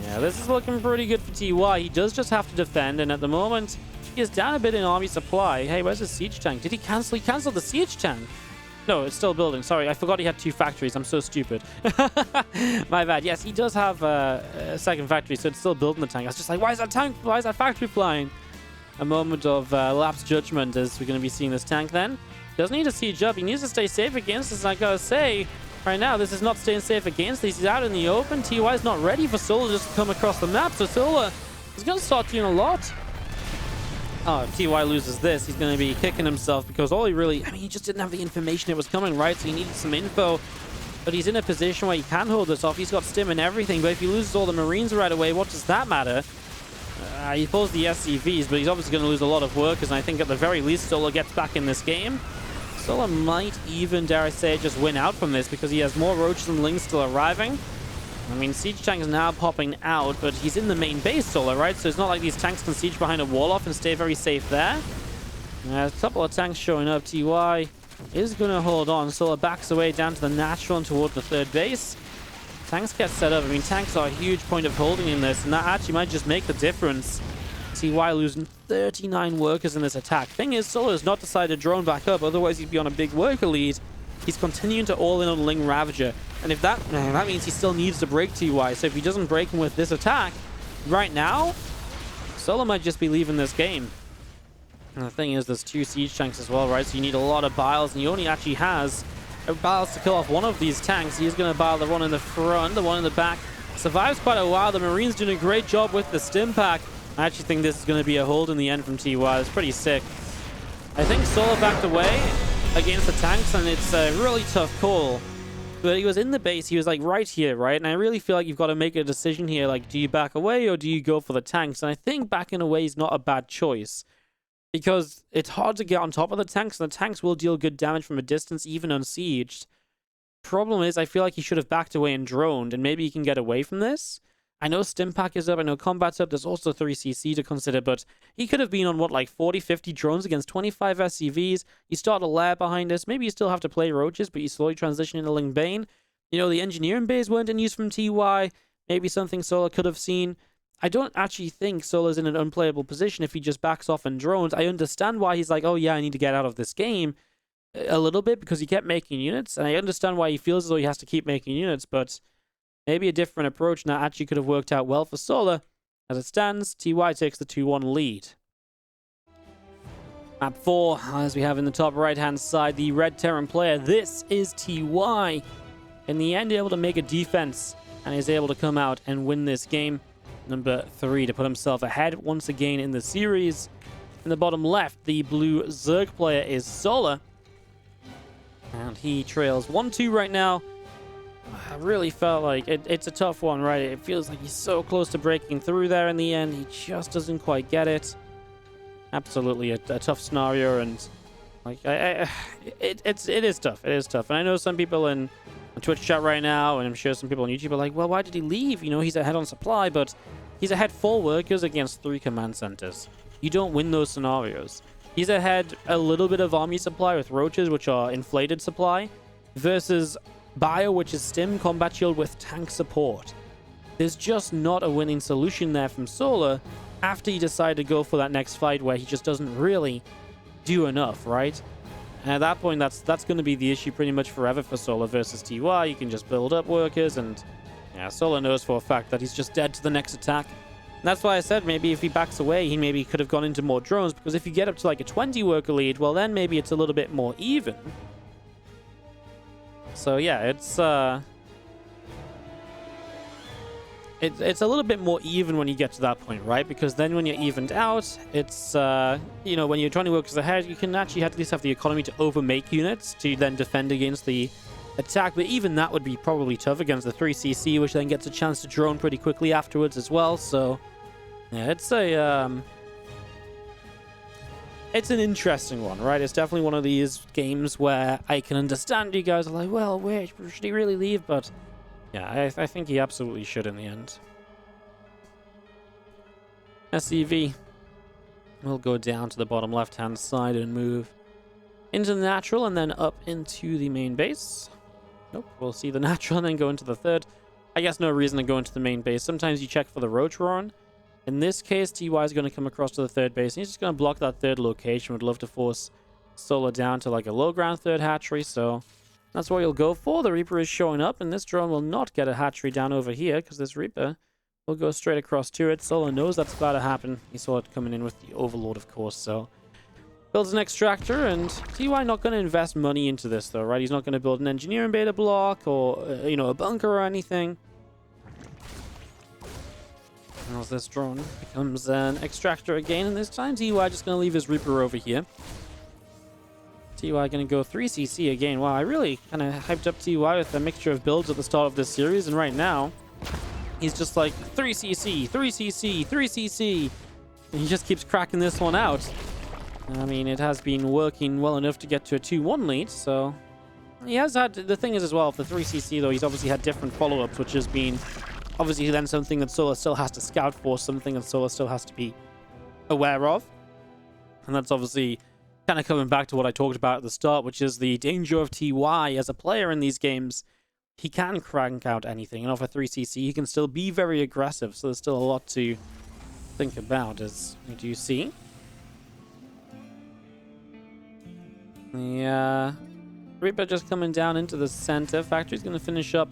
yeah, this is looking pretty good for TY. He does just have to defend, and at the moment, he is down a bit in army supply. Hey, where's the siege tank? Did he cancel? He canceled the siege tank. No, it's still building. Sorry, I forgot he had 2 factories. I'm so stupid. My bad. Yes, he does have a second factory, so it's still building the tank. I was just like, why is that tank? Why is that factory flying? A moment of lapsed judgment as we're going to be seeing this tank then. Doesn't need to siege up. He needs to stay safe against this. I gotta say, right now, this is not staying safe against this. He's out in the open. TY is not ready for Solo just to come across the map. So Solo is going to start doing a lot. Oh, if TY loses this, he's going to be kicking himself, because all he really... I mean, he just didn't have the information that was coming, right? So he needed some info. But he's in a position where he can hold this off. He's got stim and everything. But if he loses all the Marines right away, what does that matter? He pulls the SCVs, but he's obviously going to lose a lot of workers. And I think at the very least, Solo gets back in this game. Solo might even, dare I say, just win out from this, because he has more Roaches and Lings still arriving. I mean, Siege Tank is now popping out, but he's in the main base, Solo, right? So it's not like these tanks can siege behind a wall off and stay very safe there. A couple of tanks showing up. TY is going to hold on. Solo backs away down to the natural and toward the 3rd base. Tanks get set up. I mean, tanks are a huge point of holding in this, and that actually might just make the difference. TY losing 39 workers in this attack. Thing is, Solo has not decided to drone back up, otherwise he'd be on a big worker lead. He's continuing to all in on Ling Ravager. And if that means he still needs to break TY. So if he doesn't break him with this attack, right now, Solo might just be leaving this game. And the thing is, there's 2 siege tanks as well, right? So you need a lot of biles, and he only actually has biles to kill off one of these tanks. He's going to bile the one in the front, the one in the back. Survives quite a while. The Marines doing a great job with the stim pack. I actually think this is going to be a hold in the end from TY. It's pretty sick. I think Solo backed away against the tanks, and it's a really tough call. But he was in the base. He was like right here, right? And I really feel like you've got to make a decision here. Like, do you back away or do you go for the tanks? And I think backing away is not a bad choice, because it's hard to get on top of the tanks, and the tanks will deal good damage from a distance, even unsieged. Problem is, I feel like he should have backed away and droned, and maybe he can get away from this. I know Stimpack is up, I know Combat's up, there's also 3CC to consider, but he could have been on, what, like 40, 50 drones against 25 SCVs. You start a lair behind us. Maybe you still have to play Roaches, but you slowly transition into Ling Bane. You know, the engineering bays weren't in use from TY. Maybe something Solo could have seen. I don't actually think Solo's in an unplayable position if he just backs off and drones. I understand why he's like, oh yeah, I need to get out of this game a little bit because he kept making units, and I understand why he feels as though he has to keep making units, but maybe a different approach now actually could have worked out well for Solo. As it stands, TY takes the 2-1 lead. Map 4, as we have in the top right-hand side, the Red Terran player. This is TY. In the end, able to make a defense, and is able to come out and win this game. Number 3 to put himself ahead once again in the series. In the bottom left, the blue Zerg player is Sola. And he trails 1-2 right now. I really felt like it's a tough one, right? It feels like he's so close to breaking through there in the end. He just doesn't quite get it. Absolutely a tough scenario, and like it is tough. It is tough. And I know some people in Twitch chat right now, and I'm sure some people on YouTube are like, well, why did he leave? You know, he's ahead on supply, but he's ahead 4 workers against 3 command centers. You don't win those scenarios. He's ahead a little bit of army supply with roaches, which are inflated supply, versus bio, which is stim combat shield with tank support. There's just not a winning solution there from Sola after he decided to go for that next fight where he just doesn't really do enough, right? And at that point, that's going to be the issue pretty much forever for Sola versus TY. You can just build up workers, and yeah, Sola knows for a fact that he's just dead to the next attack. And that's why I said maybe if he backs away, he maybe could have gone into more drones, because if you get up to like a 20 worker lead, well then maybe it's a little bit more even. So yeah, it's a little bit more even when you get to that point, right? Because then when you're evened out, it's, you know, when you're 20 workers ahead, you can actually at least have the economy to overmake units to then defend against the attack. But even that would be probably tough against the 3CC, which then gets a chance to drone pretty quickly afterwards as well. So, yeah, it's an interesting one, right? It's definitely one of these games where I can understand you guys are like, well, wait, should he really leave? But yeah, I think he absolutely should in the end. SCV will go down to the bottom left-hand side and move into the natural and then up into the main base. Nope, we'll see the natural and then go into the third. I guess no reason to go into the main base. Sometimes you check for the roach run. In this case, TY is going to come across to the third base. And he's just going to block that third location. Would love to force Sola down to like a low ground third hatchery, so that's what you'll go for. The Reaper is showing up, and this drone will not get a hatchery down over here because this Reaper will go straight across to it. Solo knows that's about to happen. He saw it coming in with the Overlord, of course, so builds an extractor, and TY not going to invest money into this, though, right? He's not going to build an engineering beta block or, you know, a bunker or anything. As this drone becomes an extractor again, and this time TY just going to leave his Reaper over here. TY going to go 3CC again. Wow, I really kind of hyped up TY with a mixture of builds at the start of this series, and right now, he's just like 3CC, 3CC, 3CC. And he just keeps cracking this one out. I mean, it has been working well enough to get to a 2-1 lead, so he has had, the thing is as well, for 3CC though, he's obviously had different follow-ups, which has been obviously then something that Sola still has to scout for, something that Sola still has to be aware of. And that's obviously kind of coming back to what I talked about at the start, which is the danger of TY as a player in these games. He can crank out anything, and off a 3CC, he can still be very aggressive, so there's still a lot to think about, as we do see. The Reaper just coming down into the center. Factory's going to finish up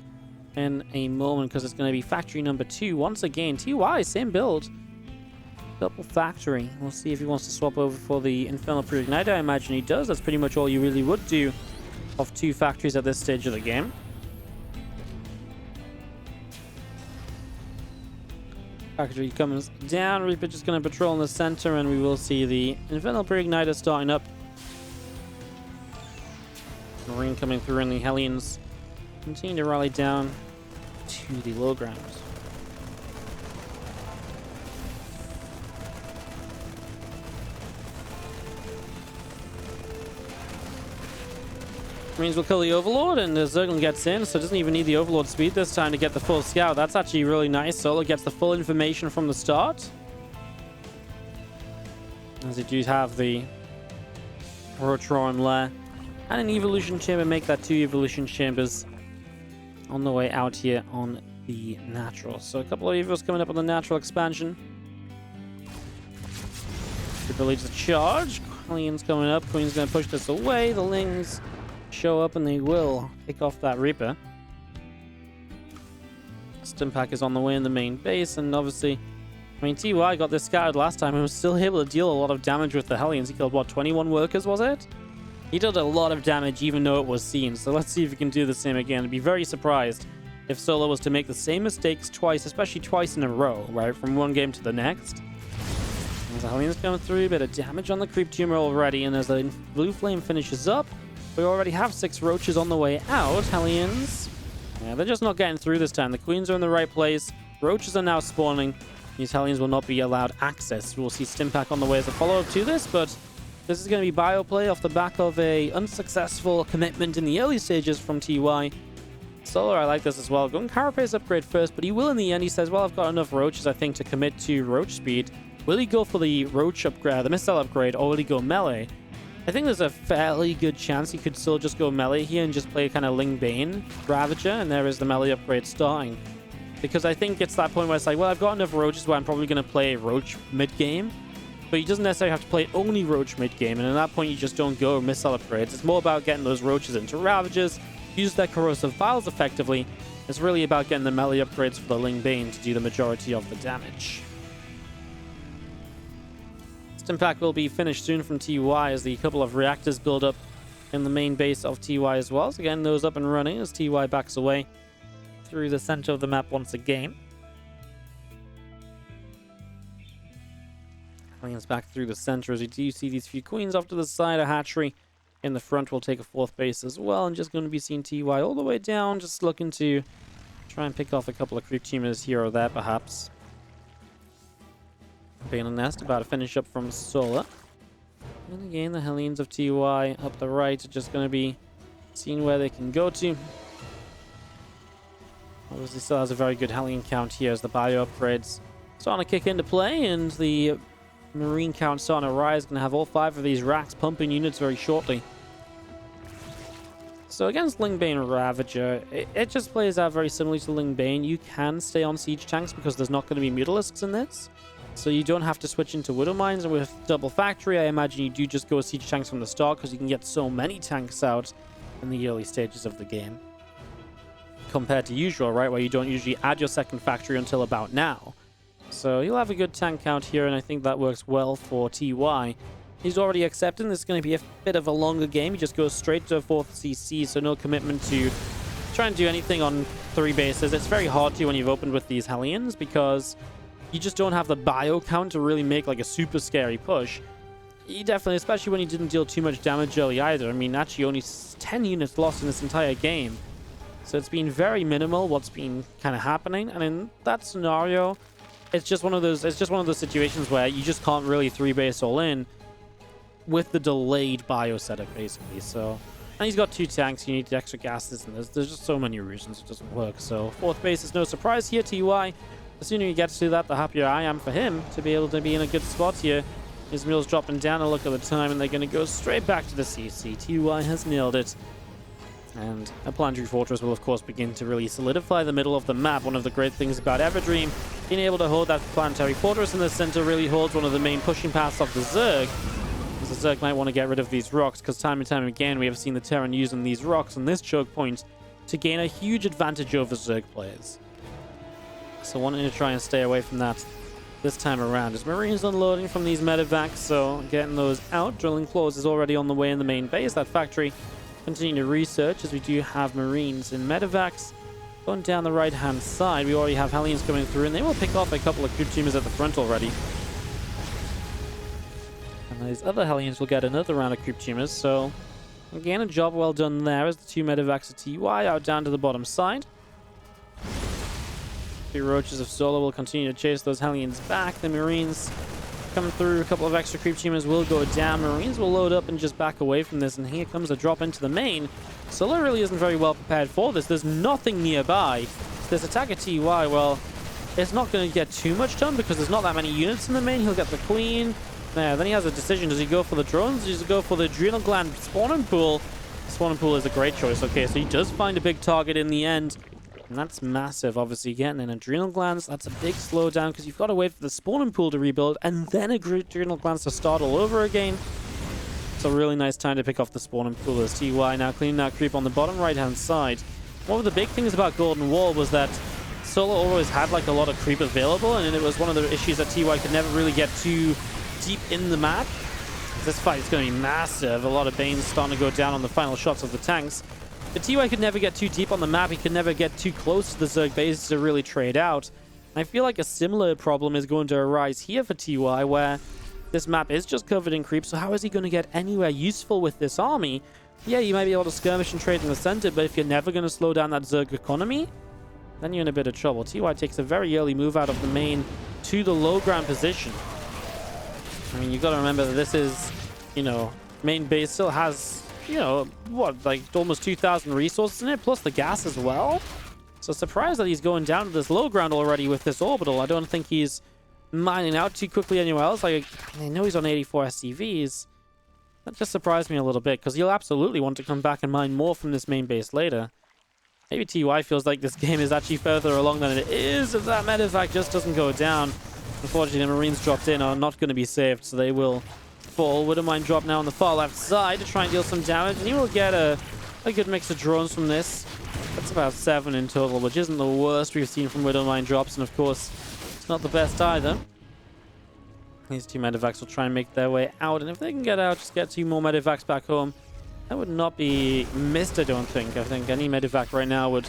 in a moment because it's going to be factory number 2. Once again, TY, same build. Double factory. We'll see if he wants to swap over for the Infernal Pre-Igniter. I imagine he does. That's pretty much all you really would do off 2 factories at this stage of the game. Factory comes down. Reaper just going to patrol in the center, and we will see the Infernal Pre-Igniter starting up. Marine coming through, and the Hellions continue to rally down to the low ground. Marines will kill the Overlord, and the Zerglin gets in, so it doesn't even need the Overlord speed this time to get the full scout. That's actually really nice. Solo gets the full information from the start, as they do have the Rotron Lair and an evolution chamber. Make that 2 evolution chambers on the way out here on the natural. So a couple of Evos coming up on the natural expansion. The ability to charge. Hellions coming up. Queen's going to push this away. The Lings show up and they will pick off that Reaper. Stimpack is on the way in the main base, and obviously, I mean, TY got this scattered last time and was still able to deal a lot of damage with the Hellions. He killed, what, 21 workers, was it? He did a lot of damage even though it was seen, so let's see if he can do the same again. I'd be very surprised if Solo was to make the same mistakes twice, especially twice in a row, right, from one game to the next. As the Hellions coming through, a bit of damage on the creep tumor already, and as the blue flame finishes up, we already have 6 roaches on the way out. Hellions, yeah, they're just not getting through this time. The queens are in the right place. Roaches are now spawning. These Hellions will not be allowed access. We'll see Stimpack on the way as a follow-up to this, but this is going to be bio play off the back of a unsuccessful commitment in the early stages from TY. Solar, I like this as well. Going Carapace upgrade first, but he will in the end. He says, well, I've got enough roaches, I think, to commit to roach speed. Will he go for the roach upgrade, the missile upgrade, or will he go melee? I think there's a fairly good chance he could still just go melee here and just play kind of Ling Bane Ravager, and there is the melee upgrade starting. Because I think it's that point where it's like, well, I've got enough roaches where I'm probably going to play roach mid-game. But he doesn't necessarily have to play only roach mid-game, and at that point you just don't go missile upgrades. It's more about getting those roaches into Ravagers, use their corrosive vials effectively. It's really about getting the melee upgrades for the Ling Bane to do the majority of the damage. Stimpack will be finished soon from TY as the couple of reactors build up in the main base of TY as well. So again, those up and running as TY backs away through the center of the map once again. Hellions back through the center as we do see these few queens off to the side. A hatchery in the front will take a 4th base as well, and just going to be seeing TY all the way down, just looking to try and pick off a couple of creep tumors here or there perhaps. Bane and Nest about to finish up from Solar. And again, the Hellions of TY up the right are just going to be seeing where they can go to. Obviously still has a very good Hellion count here as the bio upgrades starting to kick into play, and the Marine count starting to rise. Going to have all 5 of these racks pumping units very shortly. So against Ling Bane Ravager, it just plays out very similarly to Ling Bane. You can stay on siege tanks because there's not going to be Mutalisks in this. So you don't have to switch into Widow Mines, and with Double Factory, I imagine you do just go siege tanks from the start because you can get so many tanks out in the early stages of the game. Compared to usual, right, where you don't usually add your second factory until about now. So you'll have a good tank count here, and I think that works well for TY. He's already accepting this is going to be a bit of a longer game. He just goes straight to a 4th CC, so no commitment to try and do anything on 3 bases. It's very hard to when you've opened with these Hellions because you just don't have the bio count to really make like a super scary push. He definitely, especially when he didn't deal too much damage early either. I mean, actually only 10 units lost in this entire game. So it's been very minimal what's been kind of happening. And in that scenario, it's just one of those situations where you just can't really 3-base all in with the delayed bio setup basically. So, and he's got 2 tanks, you need the extra gases, and there's just so many reasons it doesn't work. So 4th base is no surprise here, TY. The sooner he gets to that, the happier I am for him to be able to be in a good spot here. His mill's dropping down a look at the time, and they're going to go straight back to the CC. TY has nailed it. And a planetary fortress will, of course, begin to really solidify the middle of the map. One of the great things about Everdream, being able to hold that planetary fortress in the center really holds one of the main pushing paths of the Zerg. Because the Zerg might want to get rid of these rocks, because time and time again we have seen the Terran using these rocks and this choke point to gain a huge advantage over Zerg players. So wanting to try and stay away from that this time around. As Marines unloading from these medevacs, so getting those out. Drilling Claws is already on the way in the main base. That factory continuing to research as we do have Marines in medevacs. Going down the right-hand side, we already have Hellions coming through, and they will pick off a couple of creep tumors at the front already. And these other Hellions will get another round of creep tumors, so again, a job well done there as the 2 medevacs of TY out down to the bottom side. 3 roaches of Solar will continue to chase those Hellions back. The Marines coming through, a couple of extra creep tumors will go down. Marines will load up and just back away from this, and here comes a drop into the main. Solar really isn't very well prepared for this. There's nothing nearby. This attack at TY, well, it's not going to get too much done because there's not that many units in the main. He'll get the Queen. There, then he has a decision. Does he go for the drones? Does he go for the Adrenal Gland Spawning Pool? Spawning Pool is a great choice. Okay, so he does find a big target in the end. And that's massive, obviously. Getting an adrenal glands, that's a big slowdown because you've got to wait for the spawning pool to rebuild and then adrenal glands to start all over again. It's a really nice time to pick off the spawning pool as TY now cleaning that creep on the bottom right-hand side. One of the big things about Golden Wall was that Solo always had like a lot of creep available, and it was one of the issues that TY could never really get too deep in the map. This fight is going to be massive. A lot of Banes starting to go down on the final shots of the tanks. But TY could never get too deep on the map. He could never get too close to the Zerg base to really trade out. I feel like a similar problem is going to arise here for TY, where this map is just covered in creep. So how is he going to get anywhere useful with this army? Yeah, you might be able to skirmish and trade in the center, but if you're never going to slow down that Zerg economy, then you're in a bit of trouble. TY takes a very early move out of the main to the low ground position. I mean, you've got to remember that this is, you know, main base still has, you know, what, like almost 2,000 resources in it, plus the gas as well. So surprised that he's going down to this low ground already with this orbital. I don't think he's mining out too quickly anywhere else. Like, I know he's on 84 SCVs. That just surprised me a little bit, because he'll absolutely want to come back and mine more from this main base later. Maybe TY feels like this game is actually further along than it is if that medevac just doesn't go down. Unfortunately, the Marines dropped in are not going to be saved, so they will fall. Widowmine drop now on the far left side to try and deal some damage, and he will get a good mix of drones from this. That's about 7 in total, which isn't the worst we've seen from Widowmine drops, and of course, it's not the best either. These two medevacs will try and make their way out, and if they can get out, just get 2 more medevacs back home. That would not be missed, I don't think. I think any medevac right now would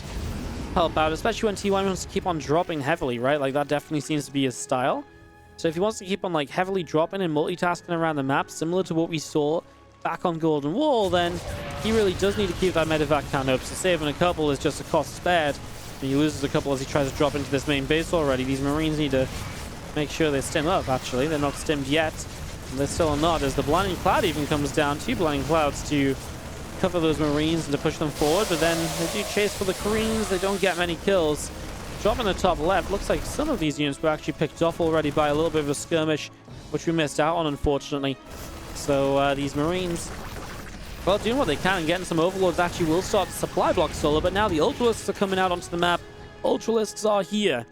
help out, especially when TY wants to keep on dropping heavily, right? Like, that definitely seems to be his style. So if he wants to keep on, like, heavily dropping and multitasking around the map, similar to what we saw back on Golden Wall, then he really does need to keep that medevac count up. So saving a couple is just a cost spared. And he loses a couple as he tries to drop into this main base already. These Marines need to make sure they stim up, actually. They're not stimmed yet. They're still not, as the Blinding Cloud even comes down. 2 Blinding Clouds to cover those Marines and to push them forward, but then they do chase for the Koreans. They don't get many kills. Drop in the top left. Looks like some of these units were actually picked off already by a little bit of a skirmish, which we missed out on, unfortunately. So these Marines, well, doing what they can and getting some Overlords actually will start to supply block Solo, but now the Ultralisks are coming out onto the map. Ultralisks are here.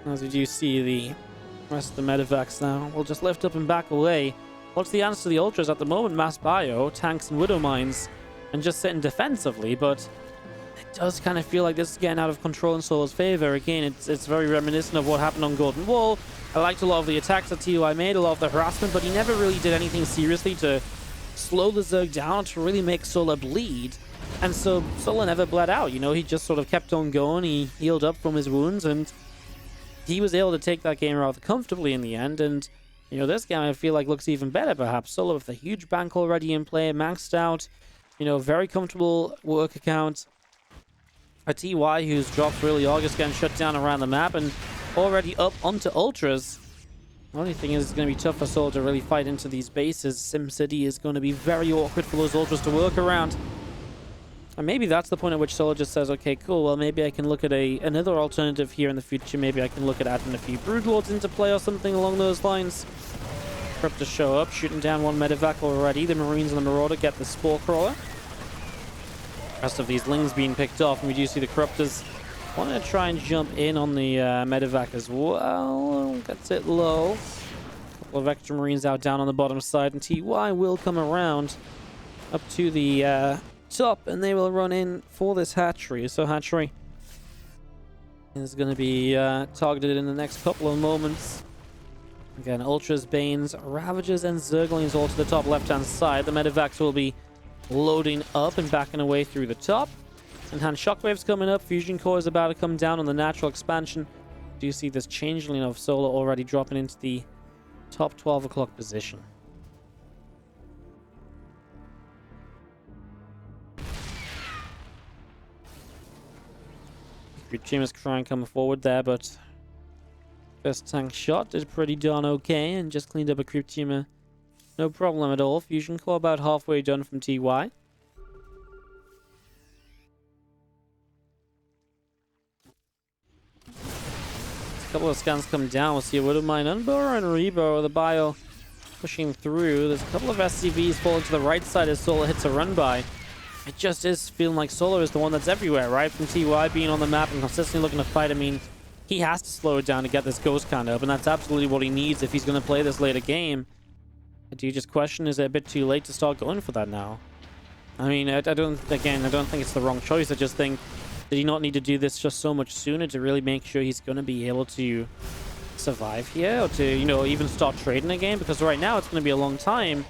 As we do see the rest of the medevacs now. We'll just lift up and back away. What's the answer to the Ultras at the moment? Mass bio, tanks and Widow Mines, and just sitting defensively, but it does kind of feel like this is getting out of control in Solo's favor. Again, it's very reminiscent of what happened on Golden Wall. I liked a lot of the attacks that TY made, a lot of the harassment, but he never really did anything seriously to slow the Zerg down, to really make Solo bleed. And so Solo never bled out, you know, he just sort of kept on going. He healed up from his wounds, and he was able to take that game rather comfortably in the end. And, you know, this game I feel like looks even better, perhaps. Solo with a huge bank already in play, maxed out, you know, very comfortable work account. A TY whose drops really are just getting shut down around the map and already up onto Ultras. The only thing is it's going to be tough for Solo to really fight into these bases. SimCity is going to be very awkward for those Ultras to work around. And maybe that's the point at which Solo just says, okay, cool, well, maybe I can look at another alternative here in the future. Maybe I can look at adding a few Broodlords into play or something along those lines. Cryptos show up, shooting down 1 medevac already. The Marines and the Marauder get the Spore Crawler. Rest of these Lings being picked off, and we do see the Corruptors want to try and jump in on the medevac as well. Gets it low. A couple of extra Marines out down on the bottom side, and TY will come around up to the top, and they will run in for this hatchery. So hatchery is going to be targeted in the next couple of moments. Again, Ultras, Banes, Ravagers, and Zerglings all to the top left-hand side. The medevacs will be loading up and backing away through the top. Enhanced Shockwave's coming up. Fusion Core is about to come down on the natural expansion. Do you see this changeling of Solo already dropping into the top 12 o'clock position? Team trying coming forward there, but first tank shot did pretty darn okay and just cleaned up a creep teamer. No problem at all. Fusion Core about halfway done from TY. A couple of scans come down. We'll see a Widowmine Unburrow and Reburrow. The bio pushing through. There's a couple of SCVs falling to the right side as Solo hits a run by. it just is feeling like Solar is the one that's everywhere, right? From TY being on the map and consistently looking to fight. I mean, he has to slow it down to get this ghost count up, and that's absolutely what he needs if he's going to play this later game. Do you just question, is it a bit too late to start going for that now? I mean, I don't think it's the wrong choice. I just think, did he not need to do this just so much sooner to really make sure he's going to be able to survive here, or to, you know, even start trading again? Because right now it's going to be a long time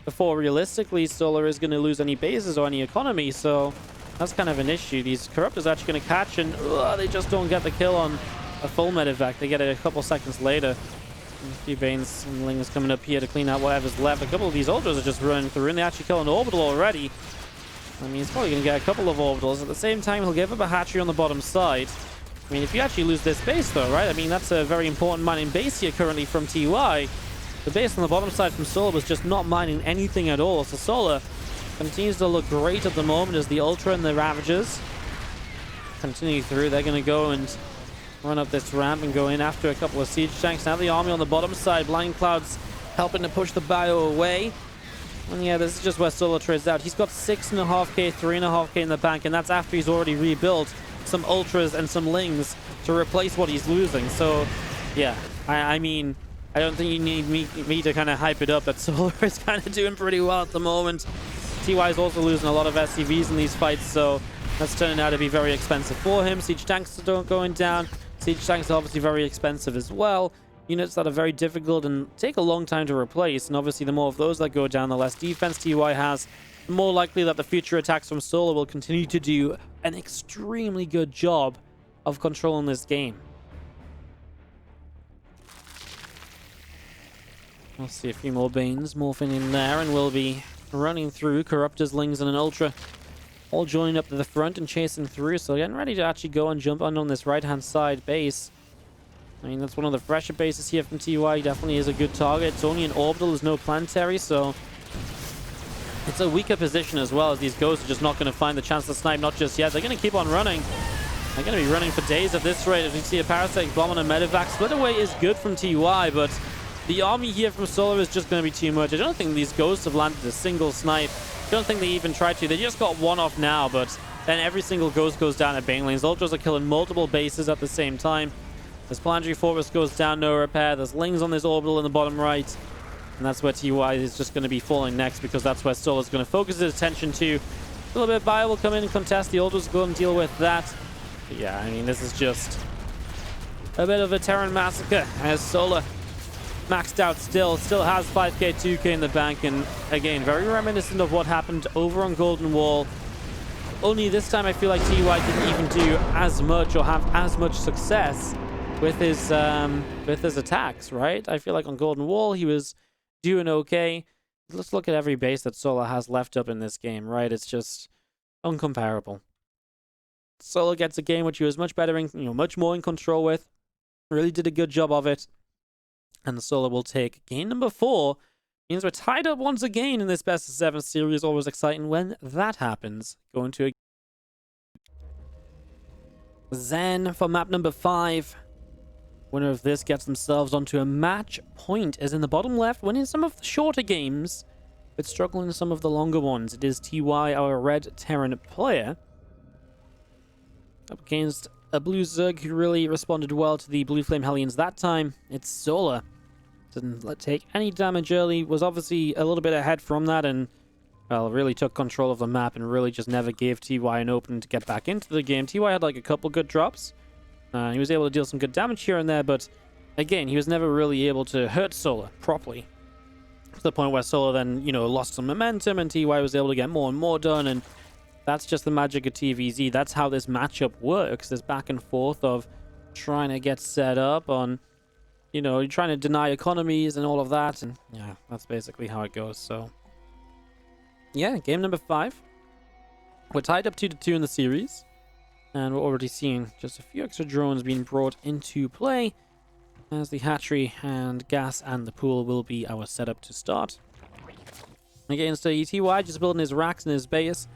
before realistically Solar is going to lose any bases or any economy, so that's kind of an issue. These Corruptors are actually going to catch, and they just don't get the kill on a full medevac. They get it a couple seconds later. A few Banes and Lings coming up here to clean out whatever's left. A couple of these Ultras are just running through, and they actually kill an Orbital already. I mean, he's probably going to get a couple of Orbitals. At the same time, he'll give up a hatchery on the bottom side. I mean, if you actually lose this base, though, right? I mean, that's a very important mining base here currently from TY. The base on the bottom side from Solar was just not mining anything at all. So Solar continues to look great at the moment as the Ultra and the Ravagers continue through. They're going to go and run up this ramp and go in after a couple of siege tanks. Now the army on the bottom side. Blind Cloud's helping to push the bio away. And yeah, this is just where Solar trades out. He's got 6.5k, 3.5k in the bank, and that's after he's already rebuilt some Ultras and some Lings to replace what he's losing. So yeah, I mean, I don't think you need me to kind of hype it up, but Solar is kind of doing pretty well at the moment. TY is also losing a lot of SCVs in these fights, so that's turning out to be very expensive for him. Siege tanks are going down. Siege tanks are obviously very expensive as well. Units that are very difficult and take a long time to replace, and obviously the more of those that go down, the less defense TY has, the more likely that the future attacks from Solar will continue to do an extremely good job of controlling this game. We'll see a few more Banes morphing in there, and we'll be running through Corruptors, Lings, and an Ultra all joining up to the front and chasing through. So getting ready to actually go and jump on this right-hand side base. I mean, that's one of the fresher bases here from TY. Definitely is a good target. It's only an orbital, there's no planetary, so it's a weaker position as well, as these ghosts are just not going to find the chance to snipe, not just yet. They're going to keep on running. They're going to be running for days at this rate. As we see a parasitic bomb on a medevac. Split away is good from TY, but the army here from Solar is just going to be too much. I don't think these ghosts have landed a single snipe. I don't think they even tried to. They just got one off now, but then every single ghost goes down at Banelings. Ultras are killing multiple bases at the same time. This Planetary Fortress goes down, no repair. There's Lings on this orbital in the bottom right. And that's where TY is just going to be falling next, because that's where Solar is going to focus his attention to. A little bit of bio will come in and contest. The Ultras will go and deal with that. But yeah, I mean, this is just a bit of a Terran massacre as Solar maxed out still has 5k, 2k in the bank, and again, very reminiscent of what happened over on Golden Wall. Only this time I feel like TY didn't even do as much or have as much success with his attacks, right? I feel like on Golden Wall he was doing okay. Let's look at every base that Solar has left up in this game, right? It's just uncomparable. Solar gets a game which he was much better in, much more in control with. Really did a good job of it. And Solar will take game number 4. Means we're tied up once again in this best of 7 series. Always exciting when that happens. Going to a Zen for map number 5. Winner of this gets themselves onto a match point, as in the bottom left, winning some of the shorter games, but struggling in some of the longer ones. It is TY, our red Terran player, up against a blue Zerg who really responded well to the blue Flame Hellions that time. It's Solar. Didn't take any damage early, was obviously a little bit ahead from that, and well, really took control of the map and really just never gave TY an opening to get back into the game. TY had like a couple good drops. He was able to deal some good damage here and there, but again, he was never really able to hurt Solar properly. To the point where Solar then, lost some momentum, and TY was able to get more and more done, and that's just the magic of TvZ. That's how this matchup works. This back and forth of trying to get set up on, you're trying to deny economies and all of that, and yeah, that's basically how it goes. So yeah, game number 5. We're tied up 2-2 in the series, and we're already seeing just a few extra drones being brought into play, as the hatchery and gas and the pool will be our setup to start. Against TY, just building his racks and his base.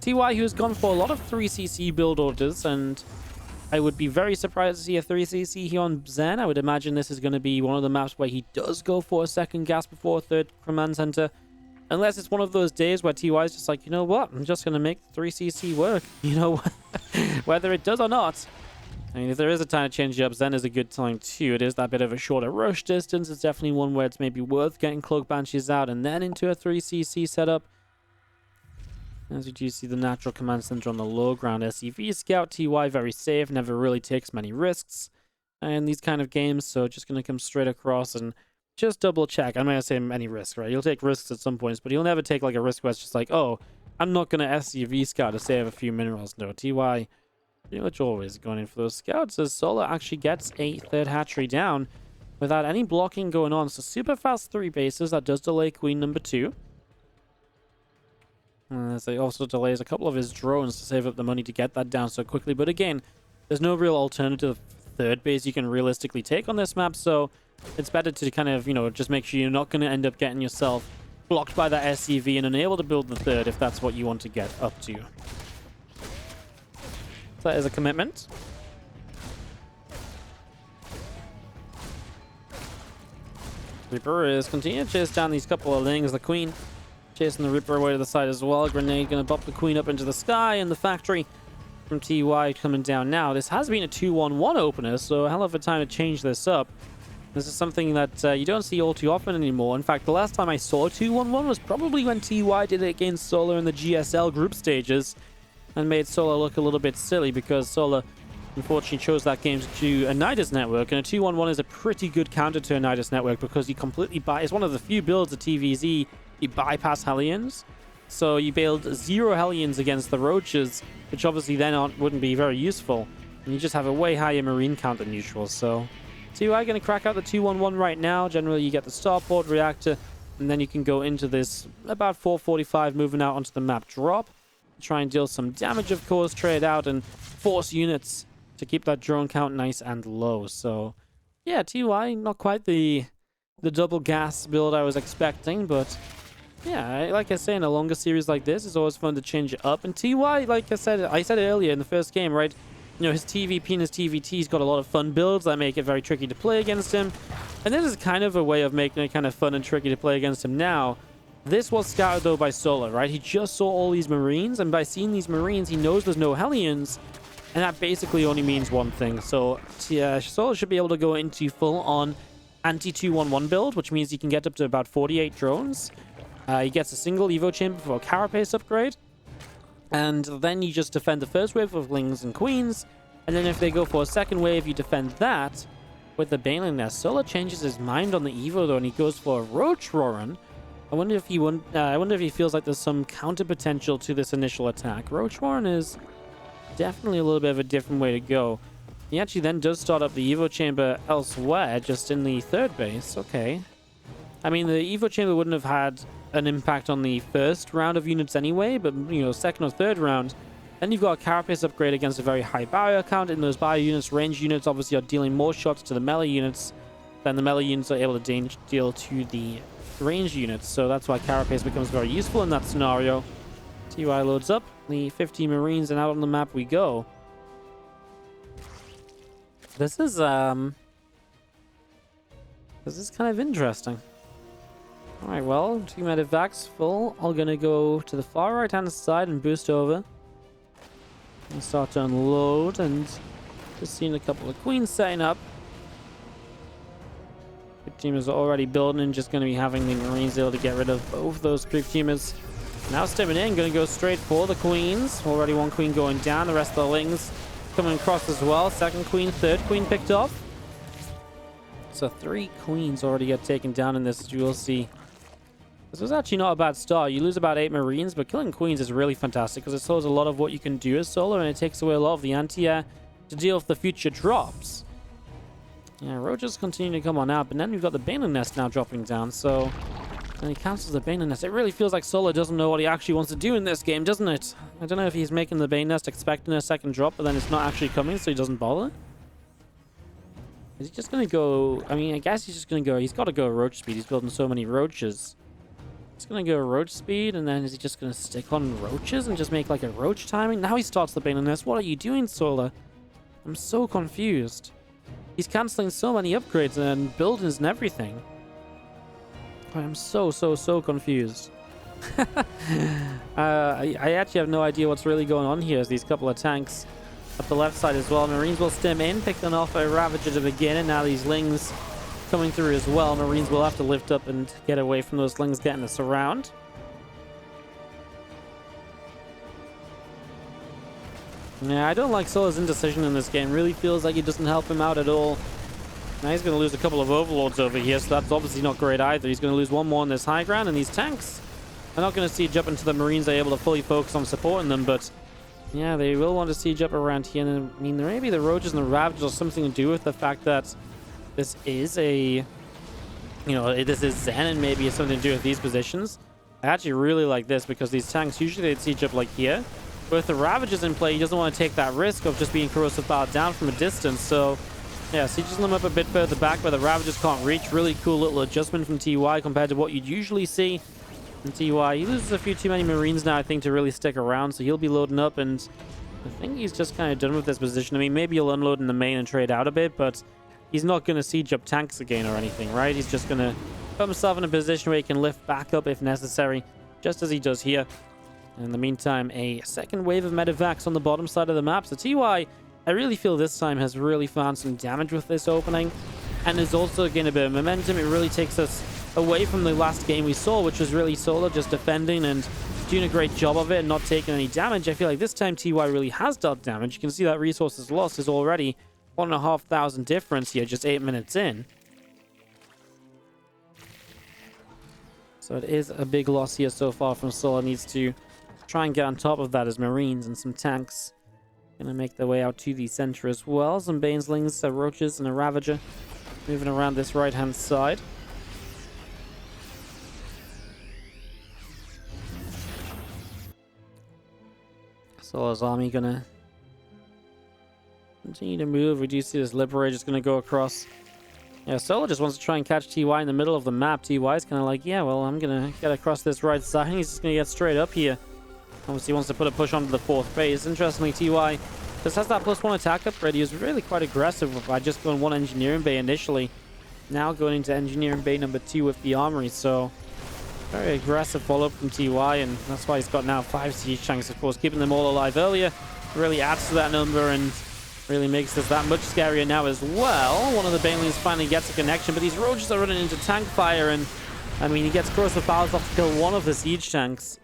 TY, who has gone for a lot of 3cc build orders, and I would be very surprised to see a 3cc here on Zen. I would imagine this is going to be one of the maps where he does go for a second gas before a third command center. Unless it's one of those days where TY is just like, you know what, I'm just going to make 3cc work. You know, whether it does or not. I mean, if there is a time to change up, Zen is a good time too. It is that bit of a shorter rush distance. It's definitely one where it's maybe worth getting Cloak Banshees out and then into a 3cc setup. As you do see the natural command center on the low ground. SCV Scout, TY very safe, never really takes many risks in these kind of games. So just going to come straight across and just double check. I'm not going to say any risk, right? He'll take risks at some points, but he'll never take like a risk where it's just like, oh, I'm not going to SCV Scout to save a few minerals. No, TY pretty much always going in for those scouts, as Solar actually gets a third hatchery down without any blocking going on. So super fast 3 bases. That does delay Queen number 2. As they also delays a couple of his drones to save up the money to get that down so quickly. But again, there's no real alternative third base you can realistically take on this map. So it's better to kind of, you know, just make sure you're not going to end up getting yourself blocked by that SCV and unable to build the third if that's what you want to get up to. So that is a commitment. Reaper is continuing to chase down these couple of lings. The Queen chasing the Reaper away to the side as well. Grenade going to bump the Queen up into the sky, and the factory from TY coming down now. This has been a 2-1-1 opener, so a hell of a time to change this up. This is something that you don't see all too often anymore. In fact, the last time I saw 2-1-1 was probably when TY did it against Solar in the GSL group stages, and made Solar look a little bit silly because Solar unfortunately chose that game to a Nidus network, and a 2-1-1 is a pretty good counter to a Nidus network because you completely it's one of the few builds of TvZ you bypass Hellions. So you build 0 Hellions against the Roaches, which obviously then wouldn't be very useful, and you just have a way higher Marine count than usual. So TY going to crack out the 2-1-1 right now. Generally you get the Starport Reactor, and then you can go into this about 445 moving out onto the map drop. Try and deal some damage, of course, trade out and force units to keep that drone count nice and low. So yeah, TY not quite the double gas build I was expecting, but yeah, like I say, in a longer series like this, it's always fun to change it up. And TY, like I said earlier in the first game, right? You know, his TVP and his TVT's got a lot of fun builds that make it very tricky to play against him. And this is kind of a way of making it kind of fun and tricky to play against him now. This was scouted, though, by Solar, right? He just saw all these Marines, and by seeing these Marines, he knows there's no Hellions, and that basically only means one thing. So, Solar should be able to go into full-on anti-2-1-1 build, which means he can get up to about 48 drones. He gets a single Evo chamber for a Carapace upgrade, and then you just defend the first wave of Lings and Queens, and then if they go for a second wave, you defend that with the Baneling Nest. Solar changes his mind on the Evo, though, and he goes for a Roach Roarin'. I wonder if he feels like there's some counter potential to this initial attack. Roach Warren is definitely a little bit of a different way to go. He actually then does start up the Evo chamber elsewhere, just in the third base. Okay. I mean, the Evo chamber wouldn't have had an impact on the first round of units anyway, but, you know, second or third round, then you've got a Carapace upgrade against a very high barrier count, and those barrier units, range units, obviously are dealing more shots to the melee units than the melee units are able to deal to the range units, so that's why Carapace becomes very useful in that scenario. TY loads up the 50 Marines, and out on the map we go. This is kind of interesting. Alright, well, 2 medevacs full. I'm gonna go to the far right hand side and boost over and start to unload, and just seeing a couple of Queens setting up. Creep teamers are already building and just going to be having the Marines able to get rid of both those creep teamers. Now stepping in, going to go straight for the Queens. Already 1 Queen going down, the rest of the Lings coming across as well. 2nd Queen, 3rd Queen picked off. So 3 Queens already get taken down in this, as you will see. This was actually not a bad start. You lose about 8 Marines, but killing Queens is really fantastic because it shows a lot of what you can do as Solar, and it takes away a lot of the anti-air to deal with the future drops. Yeah, Roaches continue to come on out, but then we've got the Baneling Nest now dropping down, so... And he cancels the Baneling Nest. It really feels like Solar doesn't know what he actually wants to do in this game, doesn't it? I don't know if he's making the Bane Nest expecting a second drop, but then it's not actually coming, so he doesn't bother. Is he just going to go... I mean, I guess he's just going to go... He's got to go Roach speed. He's building so many Roaches. He's going to go Roach speed, and then is he just going to stick on Roaches and just make like a Roach timing? Now he starts the Baneling Nest. What are you doing, Solar? I'm so confused. He's cancelling so many upgrades and buildings and everything. I'm so confused. I actually have no idea what's really going on here. As these couple of tanks up the left side as well. Marines will stem in, picking off a Ravager to begin, and now these Lings coming through as well. Marines will have to lift up and get away from those Lings getting us around. Yeah, I don't like Sola's indecision in this game. Really feels like it doesn't help him out at all. Now he's going to lose a couple of Overlords over here, so that's obviously not great either. He's going to lose one more on this high ground, and these tanks are not going to siege up until the Marines are able to fully focus on supporting them, but yeah, they will want to siege up around here. And I mean, maybe the Roaches and the Ravagers have something to do with the fact that this is a, this is Zen, and maybe it's something to do with these positions. I actually really like this because these tanks, usually they'd siege up like here. But with the Ravagers in play, he doesn't want to take that risk of just being corrosive powered down from a distance. So yeah, sieges them up a bit further back where the Ravagers can't reach. Really cool little adjustment from TY compared to what you'd usually see. And TY, he loses a few too many Marines now, I think, to really stick around. So he'll be loading up, and I think he's just kind of done with this position. I mean, maybe he'll unload in the main and trade out a bit, but he's not going to siege up tanks again or anything, right? He's just going to put himself in a position where he can lift back up if necessary, just as he does here. And in the meantime, a second wave of medevacs on the bottom side of the map. So TY, I really feel this time has really found some damage with this opening, and is also getting a bit of momentum. It really takes us away from the last game we saw, which was really Solar just defending and doing a great job of it and not taking any damage. I feel like this time TY really has dealt damage. You can see that resources lost is already 1,500 difference here, just 8 minutes in. So it is a big loss here so far from Solar. Needs to try and get on top of that as Marines and some tanks gonna make their way out to the center as well. Some Baneslings, Roaches, and a Ravager moving around this right-hand side. Solar's army gonna continue to move. We do see this Liberator just gonna go across. Yeah, Solar just wants to try and catch TY in the middle of the map. TY's kind of like, yeah, well, I'm gonna get across this right side. He's just gonna get straight up here. Obviously, he wants to put a push onto the 4th base. Interestingly, TY just has that +1 attack upgrade. He was really quite aggressive by just going 1 engineering bay initially. Now going into engineering bay number 2 with the armory. So very aggressive follow-up from TY, and that's why he's got now 5 siege tanks, of course, keeping them all alive earlier. Really adds to that number and really makes this that much scarier now as well. One of the Banelings finally gets a connection, but these Roaches are running into tank fire, and I mean, he gets corrosive powers off to kill one of the siege tanks.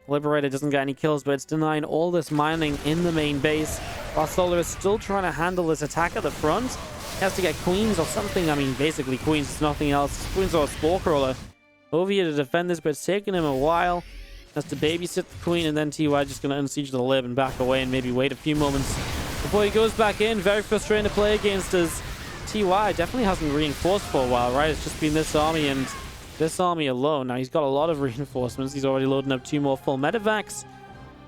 Liberator doesn't get any kills, but it's denying all this mining in the main base, while Solar is still trying to handle this attack at the front. He has to get Queens or something. I mean, basically Queens, it's nothing else. Queens or a Spore Crawler over here to defend this, but it's taking him a while. Has to babysit the Queen, and then TY just going to unsiege the Lib and back away and maybe wait a few moments before he goes back in. Very frustrating to play against, as TY definitely hasn't reinforced for a while, right? It's just been this army and this army alone. Now he's got a lot of reinforcements. He's already loading up 2 more full medevacs.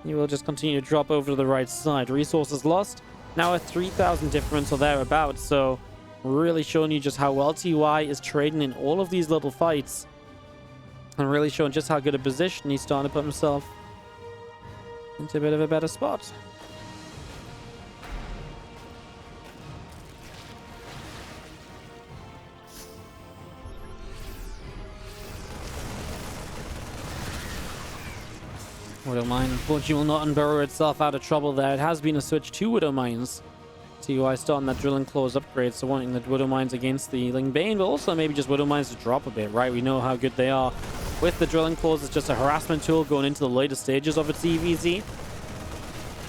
He will just continue to drop over to the right side. Resources lost. Now a 3,000 difference or thereabouts. So really showing you just how well TY is trading in all of these little fights. And really showing just how good a position he's starting to put himself into a bit of a better spot. Widow Mine, unfortunately, will not unburrow itself out of trouble there. It has been a switch to Widow Mines. TY starting that Drilling Claws upgrade, so wanting the Widow Mines against the Ling Bane, but also maybe just Widow Mines to drop a bit, right? We know how good they are. With the Drilling Claws, it's just a harassment tool going into the later stages of its TvZ.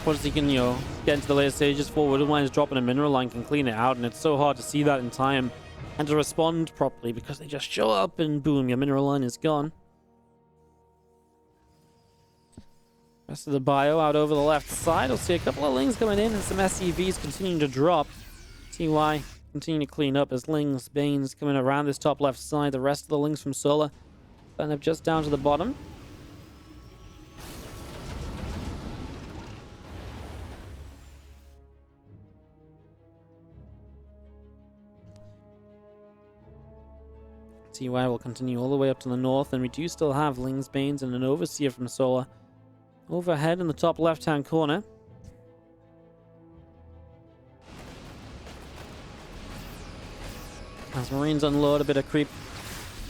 Once he can, get into the later stages, 4 Widow Mines dropping a mineral line can clean it out, and it's so hard to see that in time and to respond properly because they just show up and boom, your mineral line is gone. Rest of the bio out over the left side. We'll see a couple of Lings coming in and some SCVs continuing to drop. TY continuing to clean up as Lings, Banes coming around this top left side. The rest of the Lings from Solar end up just down to the bottom. TY will continue all the way up to the north, and we do still have Lings, Banes, and an Overseer from Solar overhead in the top left-hand corner. As Marines unload a bit of creep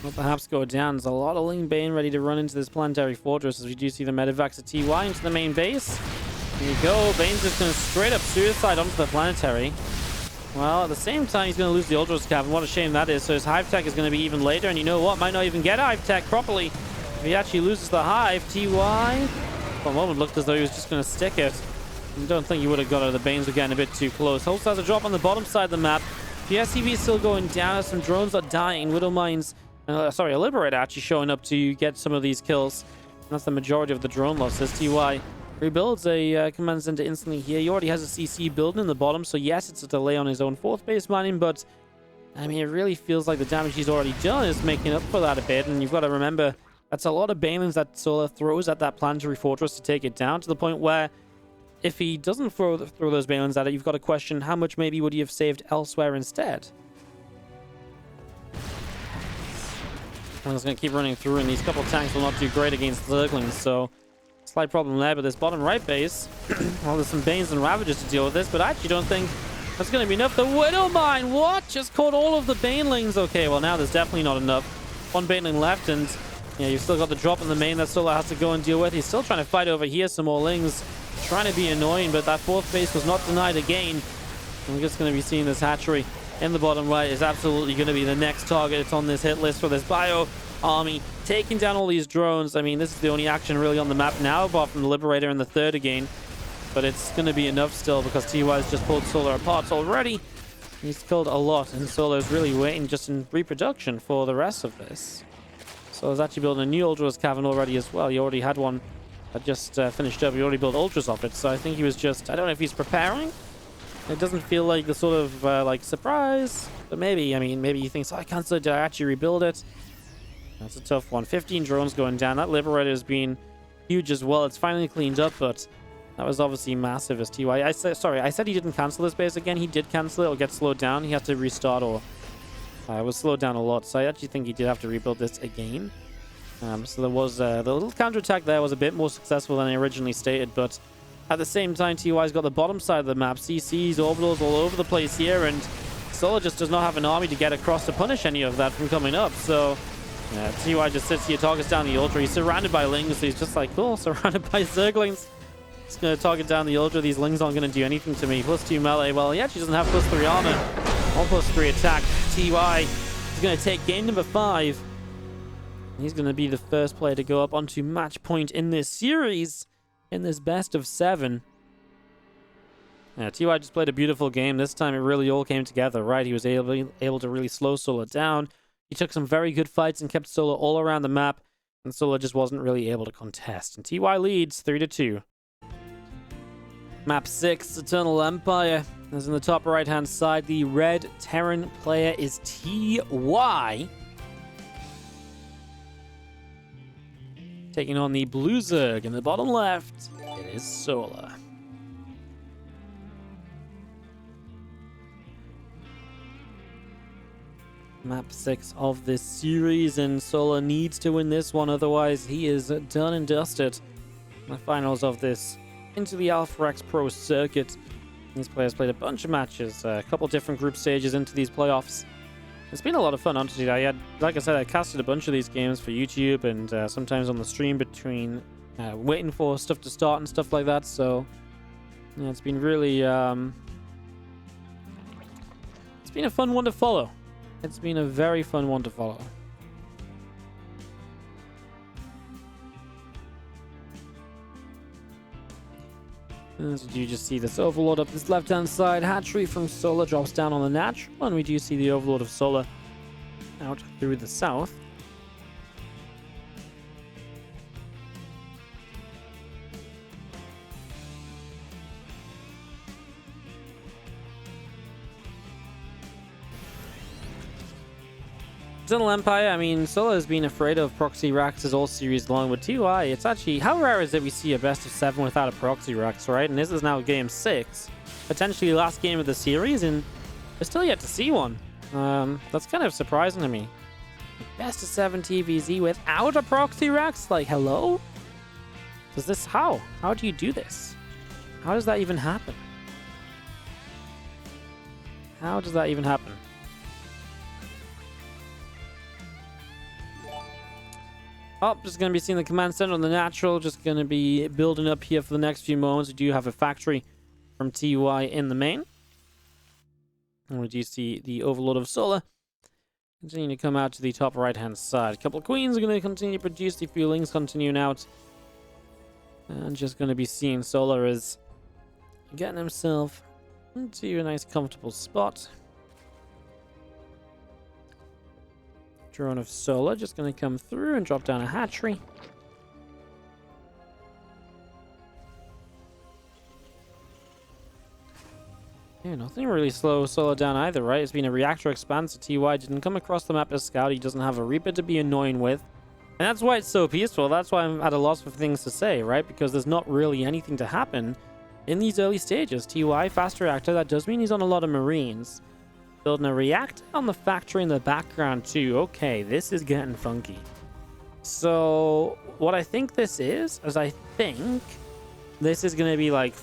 will perhaps go down. There's a lot of Ling Bane ready to run into this planetary fortress as we do see the medevacs of TY into the main base. Here you go. Bane's just going to straight up suicide onto the planetary. Well, at the same time, he's going to lose the Ultras Cavern. What a shame that is. So his Hive Tech is going to be even later. And you know what? Might not even get Hive Tech properly. If he actually loses the Hive, TY, for a moment, looked as though he was just going to stick it. I don't think he would have got it. The Banes were getting a bit too close. Also has a drop on the bottom side of the map. The SCV is still going down. Some drones are dying. Widow Mines, a Liberator actually showing up to get some of these kills. And that's the majority of the drone losses. TY rebuilds a command center instantly here. He already has a CC building in the bottom, so yes, it's a delay on his own fourth base mining, but I mean, it really feels like the damage he's already done is making up for that a bit, and you've got to remember, that's a lot of Banelings that Solar throws at that planetary fortress to take it down, to the point where if he doesn't throw those Banelings at it, you've got to question how much maybe would he have saved elsewhere instead. I'm just going to keep running through, and these couple of tanks will not do great against Zerglings, so slight problem there. But this bottom right base, well, there's some Banes and Ravagers to deal with this, but I actually don't think that's going to be enough. The Widow Mine, what? Just caught all of the Banelings. Okay, well, now there's definitely not enough. One Baneling left, and yeah, you've still got the drop in the main that Solar has to go and deal with. He's still trying to fight over here, some more Lings, trying to be annoying, but that fourth base was not denied again. I'm just going to be seeing this hatchery in the bottom right is absolutely going to be the next target. It's on this hit list for this Bio army, taking down all these drones. I mean, this is the only action really on the map now, apart from the Liberator in the third again. But it's going to be enough still, because TY's just pulled Solar apart already. He's killed a lot, and Solar's really waiting just in reproduction for the rest of this. Solar's actually building a new Ultras Cavern already as well. He already had one that just finished up. He already built Ultras off it, so I think he was just, I don't know if he's preparing. It doesn't feel like the sort of like surprise, but maybe, I mean, maybe he thinks, oh, I can't actually rebuild it. That's a tough one. 15 drones going down. That Liberator has been huge as well. It's finally cleaned up, but that was obviously massive as TY. I said he didn't cancel this base again. He did cancel it or get slowed down. He had to restart, or it was slowed down a lot. So I actually think he did have to rebuild this again. So there was the little counterattack there was a bit more successful than I originally stated, but at the same time, TY's got the bottom side of the map. CCs, orbitals all over the place here, and Solar just does not have an army to get across to punish any of that from coming up. So yeah, TY just sits here, targets down the Ultra. He's surrounded by Lings, so he's just like, cool, surrounded by Zerglings. He's going to target down the Ultra. These Lings aren't going to do anything to me. +2 melee. Well, he actually doesn't have +3 armor. Or +3 attack. TY is going to take game number 5. He's going to be the first player to go up onto match point in this series, in this best of 7. Yeah, TY just played a beautiful game. This time it really all came together, right? He was able to really slow Solar down. He took some very good fights and kept Solar all around the map, and Solar just wasn't really able to contest. And TY leads 3-2. Map 6, Eternal Empire. As in the top right-hand side, the red Terran player is TY. Taking on the blue Zerg in the bottom left, it is Solar. Map 6 of this series, and Solar needs to win this one, otherwise he is done and dusted. The finals of this into the AlphaX Pro circuit. These players played a bunch of matches, a couple different group stages into these playoffs. It's been a lot of fun, honestly. Like I said, I casted a bunch of these games for YouTube and sometimes on the stream between waiting for stuff to start and stuff like that. So yeah, it's been really, it's been a fun one to follow. It's been a very fun one to follow. As you just see this Overlord up this left-hand side, hatchery from Solar drops down on the natural, and we do see the Overlord of Solar out through the south. Eternal Empire, I mean, Solar has been afraid of proxy racks all series long, with TY, it's actually, how rare is it we see a best of 7 without a proxy racks, right? And this is now game 6, potentially the last game of the series, and we're still yet to see one. That's kind of surprising to me. Best of 7 TvZ without a proxy racks? Like, hello? Does this, how? How do you do this? How does that even happen? How does that even happen? Oh, just going to be seeing the command center on the natural. Just going to be building up here for the next few moments. We do have a factory from TY in the main. And we do see the Overlord of Solar continue to come out to the top right-hand side. A couple of queens are going to continue to produce the fuelings, continuing out. And just going to be seeing Solar is getting himself into a nice comfortable spot. Drone of Solar just going to come through and drop down a hatchery. Yeah, nothing really slow Solar down either, right? It's been a reactor expanse. TY didn't come across the map as Scout. He doesn't have a Reaper to be annoying with. And that's why it's so peaceful. That's why I'm at a loss for things to say, right? Because there's not really anything to happen in these early stages. TY, fast reactor. That does mean he's on a lot of Marines. Building a reactor on the factory in the background too. Okay, this is getting funky. So what I think this is I think this is going to be like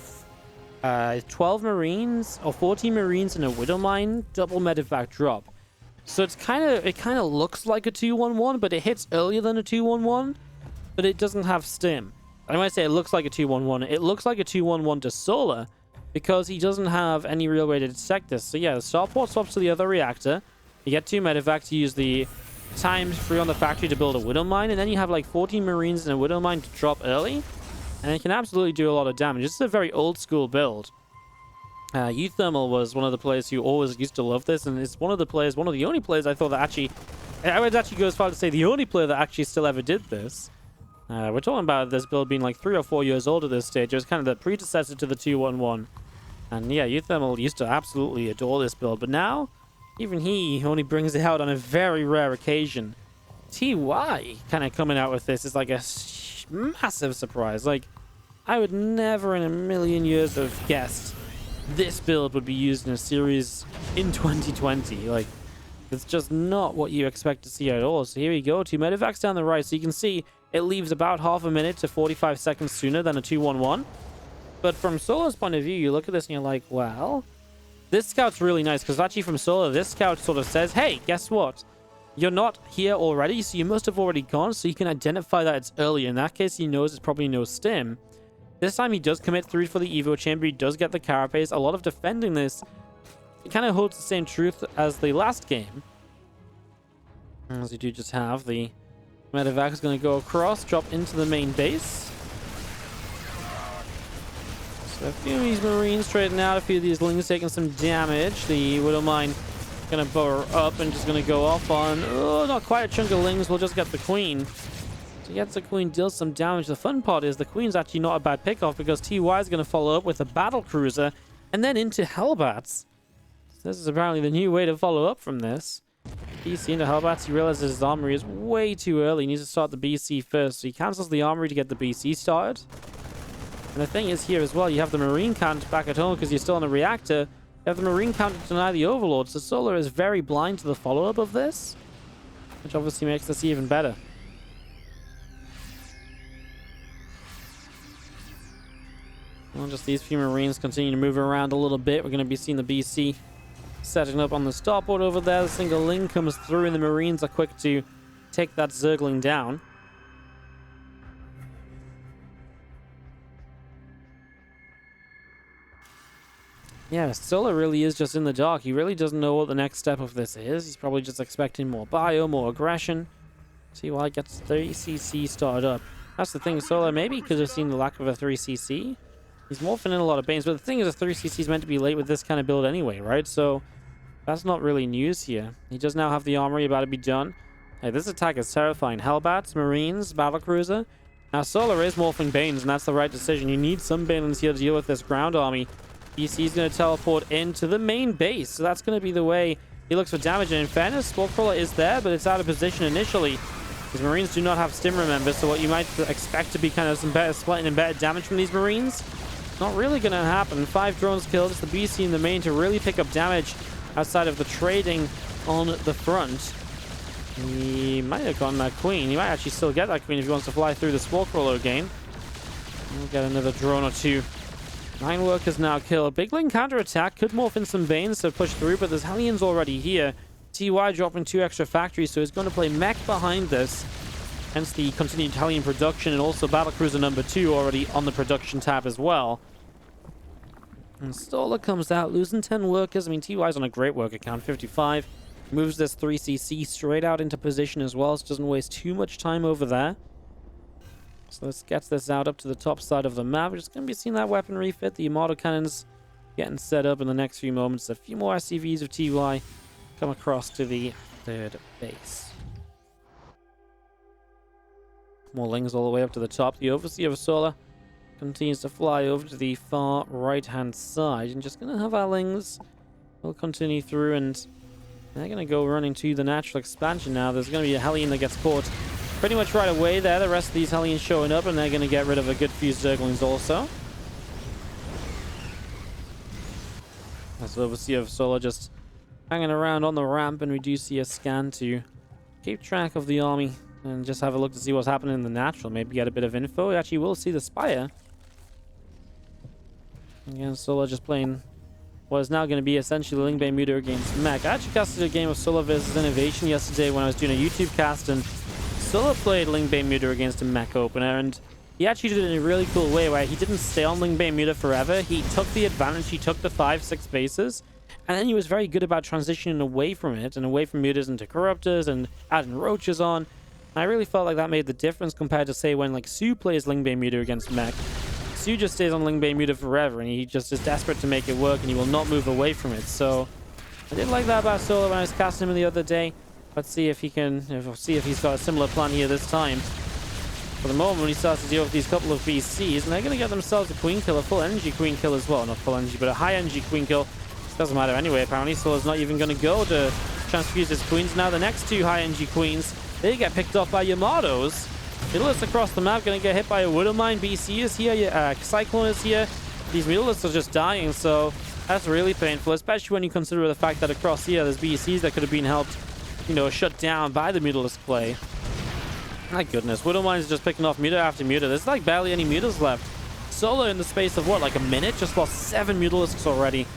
12 Marines or 14 Marines in a Widow Mine double medevac drop. So it kind of looks like a 2-1-1, but it hits earlier than a 2-1-1, but it doesn't have stim. I might say it looks like a 2-1-1. It looks like a 2-1-1 to Solar, because he doesn't have any real way to detect this. So yeah, the starport swaps to the other reactor. You get 2 medevac to use the time free on the factory to build a Widow Mine, and then you have like 14 Marines in a Widow Mine to drop early, and it can absolutely do a lot of damage. This is a very old school build. Uthermal was one of the players who always used to love this, and it's one of the only players I thought that actually, I would actually go as far to say the only player that actually still ever did this. We're talking about this build being like 3 or 4 years old at this stage. It was kind of the predecessor to the 2-1-1. And yeah, Uthermal used to absolutely adore this build, but now even he only brings it out on a very rare occasion. TY kind of coming out with this is like a massive surprise. Like, I would never in a million years have guessed this build would be used in a series in 2020. Like, it's just not what you expect to see at all. So here we go, 2 medevacs down the right. So you can see it leaves about half a minute to 45 seconds sooner than a 2-1-1. But from Solar's point of view, you look at this and you're like, well, this scout's really nice, because actually from Solar, this scout sort of says, hey, guess what? You're not here already, so you must have already gone, so you can identify that it's early. In that case, he knows it's probably no stim. This time he does commit through for the Evo Chamber. He does get the carapace. A lot of defending this, it kind of holds the same truth as the last game. As you do just have the medevac is going to go across, drop into the main base. So a few of these Marines trading out, a few of these Lings taking some damage. The Widow Mine going to burrow up and just going to go off on, oh, not quite a chunk of Lings. We'll just get the Queen. So gets the Queen, deals some damage. The fun part is the Queen's actually not a bad pickoff, because TY is going to follow up with a battle cruiser and then into Hellbats. So this is apparently the new way to follow up from this. BC into Hellbats. He realizes his armory is way too early. He needs to start the BC first. So he cancels the armory to get the BC started. And the thing is here as well, you have the Marine count back at home because you're still on the reactor. You have the Marine count to deny the Overlord. So Solar is very blind to the follow-up of this, which obviously makes this even better. Well, just these few Marines continue to move around a little bit. We're going to be seeing the BC setting up on the starport over there. The single Ling comes through, and the Marines are quick to take that Zergling down. Yeah, Solar really is just in the dark. He really doesn't know what the next step of this is. He's probably just expecting more bio, more aggression. TY gets 3cc started up. That's the thing, Solar maybe could have seen the lack of a 3cc. He's morphing in a lot of Banes, but the thing is, a 3cc is meant to be late with this kind of build anyway, right? So that's not really news here. He does now have the armory about to be done. Hey, this attack is terrifying. Hellbats, Marines, Battlecruiser. Now Solar is morphing Banes, and that's the right decision. You need some Banelings here to deal with this ground army. BC is going to teleport into the main base, so that's going to be the way he looks for damage. And in fairness, Spore Crawler is there, but it's out of position initially. These Marines do not have stim, remember, so what you might expect to be kind of some better splitting and better damage from these Marines, not really going to happen. 5 drones killed. It's the BC in the main to really pick up damage outside of the trading on the front. He might have gotten that Queen. He might actually still get that Queen if he wants to fly through the Spore Crawler again. We'll get another drone or two. 9 workers now killed. Big Ling counterattack. Could morph in some Banes to push through, but there's Hellions already here. TY dropping 2 extra factories, so he's going to play mech behind this. hence the continued Hellion production, and also Battlecruiser number 2 already on the production tab as well. And Stoller comes out, losing 10 workers. I mean, TY's on a great worker count, 55. Moves this 3CC straight out into position as well, so doesn't waste too much time over there. So let's get this out up to the top side of the map. We're just going to be seeing that weapon refit. The Armada cannons getting set up in the next few moments. A few more SCVs of TY come across to the third base. More Lings all the way up to the top. The Overseer of Solar continues to fly over to the far right-hand side. And just going to have our Lings will continue through, and they're going to go running to the natural expansion now. There's going to be a Hellion that gets caught pretty much right away there. The rest of these Hellions showing up, and they're going to get rid of a good few Zerglings also. As Overseer of Solar just hanging around on the ramp, and we do see a scan to keep track of the army and just have a look to see what's happening in the natural. Maybe get a bit of info. Actually, we'll see the Spire. Again, Solar just playing what is now going to be essentially Lingbane Muta against Mech. I actually casted a game of Solar versus Innovation yesterday when I was doing a YouTube cast, and Solar played Lingbane Muta against a Mech opener, and he actually did it in a really cool way where he didn't stay on Lingbane Muta forever. He took the advantage, he took the 5-6 bases, and then he was very good about transitioning away from it and away from Mutas into Corruptors and adding Roaches on. And I really felt like that made the difference compared to, say, when like Sue plays Lingbane Muta against Mech. Sue just stays on Lingbane Muta forever, and he just is desperate to make it work, and he will not move away from it. So I did like that about Solar when I was casting him the other day. Let's see if he can, see if he's got a similar plan here this time. For the moment, when he starts to deal with these couple of BCs, and they're going to get themselves a Queen Kill, a full energy Queen Kill as well. Not full energy, but a high energy Queen Kill. Doesn't matter anyway, apparently. Solar's not even going to go to transfuse his Queens. Now the next two high energy Queens, they get picked off by Yamatos. Mutalisks across the map going to get hit by a Widowmine. BC is here, Cyclone is here. These Mutalisks are just dying, so that's really painful, especially when you consider the fact that across here there's BCs that could have been helped, you know, shut down by the Mutalisk play. My goodness, Widowmine is just picking off Muta after Muta. There's like barely any Mutas left. Solar in the space of what, like a minute, just lost 7 Mutalisks already.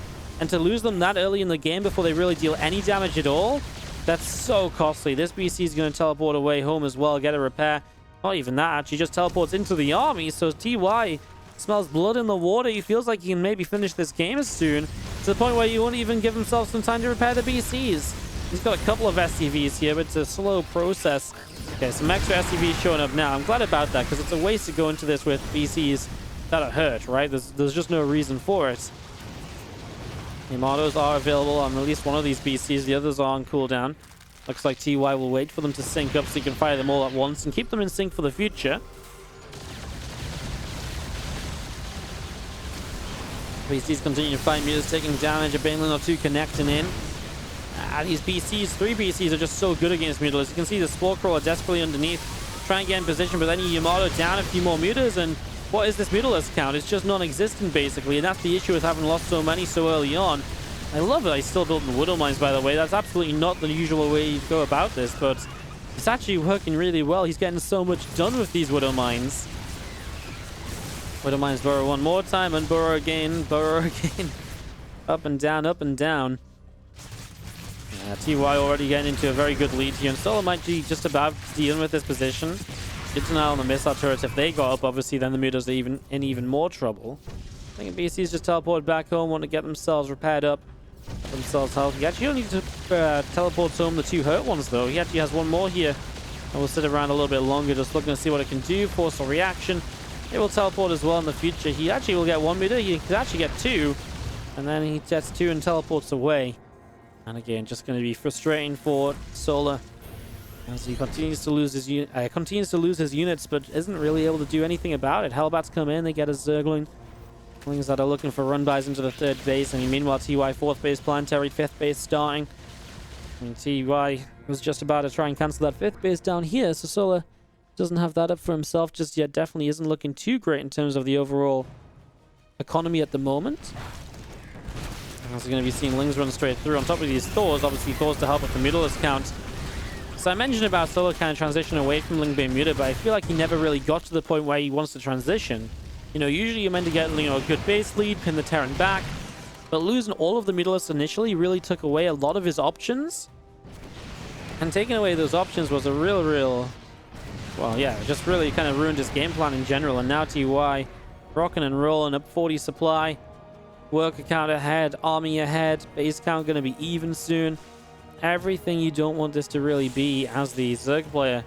And to lose them that early in the game before they really deal any damage at all, that's so costly. This BC is going to teleport away home as well, get a repair. Not even that, actually just teleports into the army. So TY smells blood in the water. He feels like he can maybe finish this game soon, to the point where he won't even give himself some time to repair the BCs. He's got a couple of SCVs here, but it's a slow process. Okay, some extra SCVs showing up now. I'm glad about that, because it's a waste to go into this with BCs that are hurt, right? There's just no reason for it. The Armados are available on at least one of these BCs. The others are on cooldown. Looks like TY will wait for them to sync up so you can fire them all at once and keep them in sync for the future. BCs continue to fight Mutas, taking damage. A Baneling or two connecting in. These BCs, 3 BCs are just so good against Mutalisks. You can see the Spore Crawler desperately underneath, trying to get in position, but then Yamato down a few more Mutas, and what is this Mutalisk count? It's just non-existent, basically, and that's the issue with having lost so many so early on. I love that he's still building Widow Mines, by the way. That's absolutely not the usual way you go about this, but it's actually working really well. He's getting so much done with these Widow Mines. Widow Mines burrow one more time, and burrow again, burrow again. Up and down, up and down. TY already getting into a very good lead here, and Solar might be just about dealing with this position. Good to know on the missile turrets. If they got up, obviously, then the Mutas are in even more trouble. I think BC's just teleported back home, want to get themselves repaired up, get themselves healthy. He actually only need to teleport home the 2 hurt ones, though. He actually has one more here, and we'll sit around a little bit longer, just looking to see what it can do. Force a reaction. It will teleport as well in the future. He actually will get 1 Muta. He could actually get 2, and then he gets 2 and teleports away. And again, just going to be frustrating for Solar as he continues to lose his units, but isn't really able to do anything about it. Hellbats come in, they get a Zergling. Things that are looking for run-bys into the 3rd base. I mean, meanwhile, TY 4th base planetary, 5th base starting. I mean, TY was just about to try and cancel that 5th base down here, so Solar doesn't have that up for himself just yet. Definitely isn't looking too great in terms of the overall economy at the moment. As we're going to be seeing Lings run straight through on top of these Thors. Obviously, Thors to help with the Mutalisk count. So I mentioned about Solar kind of transition away from Lingbane Muta, but I feel like he never really got to the point where he wants to transition. You know, usually you're meant to get, you know, a good base lead, pin the Terran back, but losing all of the Mutalisks initially really took away a lot of his options. And taking away those options was a real Well, yeah, it just really kind of ruined his game plan in general. And now TY rocking and rolling up 40 supply. Worker count ahead, army ahead, base count going to be even soon. Everything you don't want this to really be as the Zerg player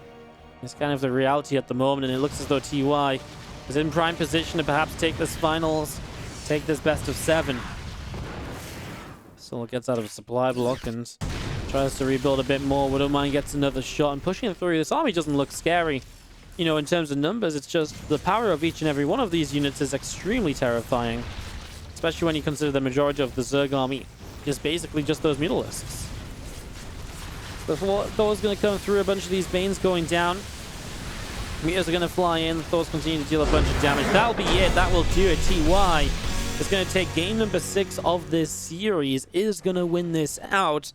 is kind of the reality at the moment. And it looks as though TY is in prime position to perhaps take this finals, take this best of 7. Still gets out of a supply block and tries to rebuild a bit more. Widowmine gets another shot and pushing it through. This army doesn't look scary. You know, in terms of numbers, it's just the power of each and every one of these units is extremely terrifying. Especially when you consider the majority of the Zerg army is basically just those mutalisks. The Thor's going to come through, a bunch of these Banes going down. Meters are going to fly in. Thor's continue to deal a bunch of damage. That'll be it. That will do it. TY is going to take game number 6 of this series. Is going to win this out.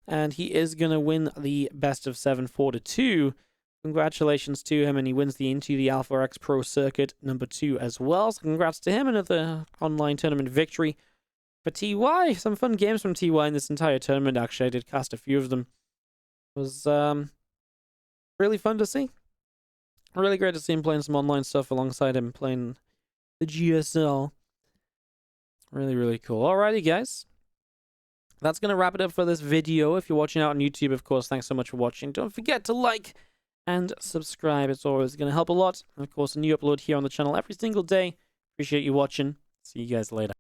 And he is going to win the best of 7 4-2. Congratulations to him, and he wins the into the AlphaX Pro Circuit number 2 as well. So congrats to him, another online tournament victory for TY. Some fun games from TY in this entire tournament. Actually, I did cast a few of them. It was really fun to see. Really great to see him playing some online stuff alongside him playing the GSL. Really, really cool. Alrighty, guys. That's going to wrap it up for this video. If you're watching out on YouTube, of course, thanks so much for watching. Don't forget to like and subscribe. It's always going to help a lot. And of course, a new upload here on the channel every single day. Appreciate you watching. See you guys later.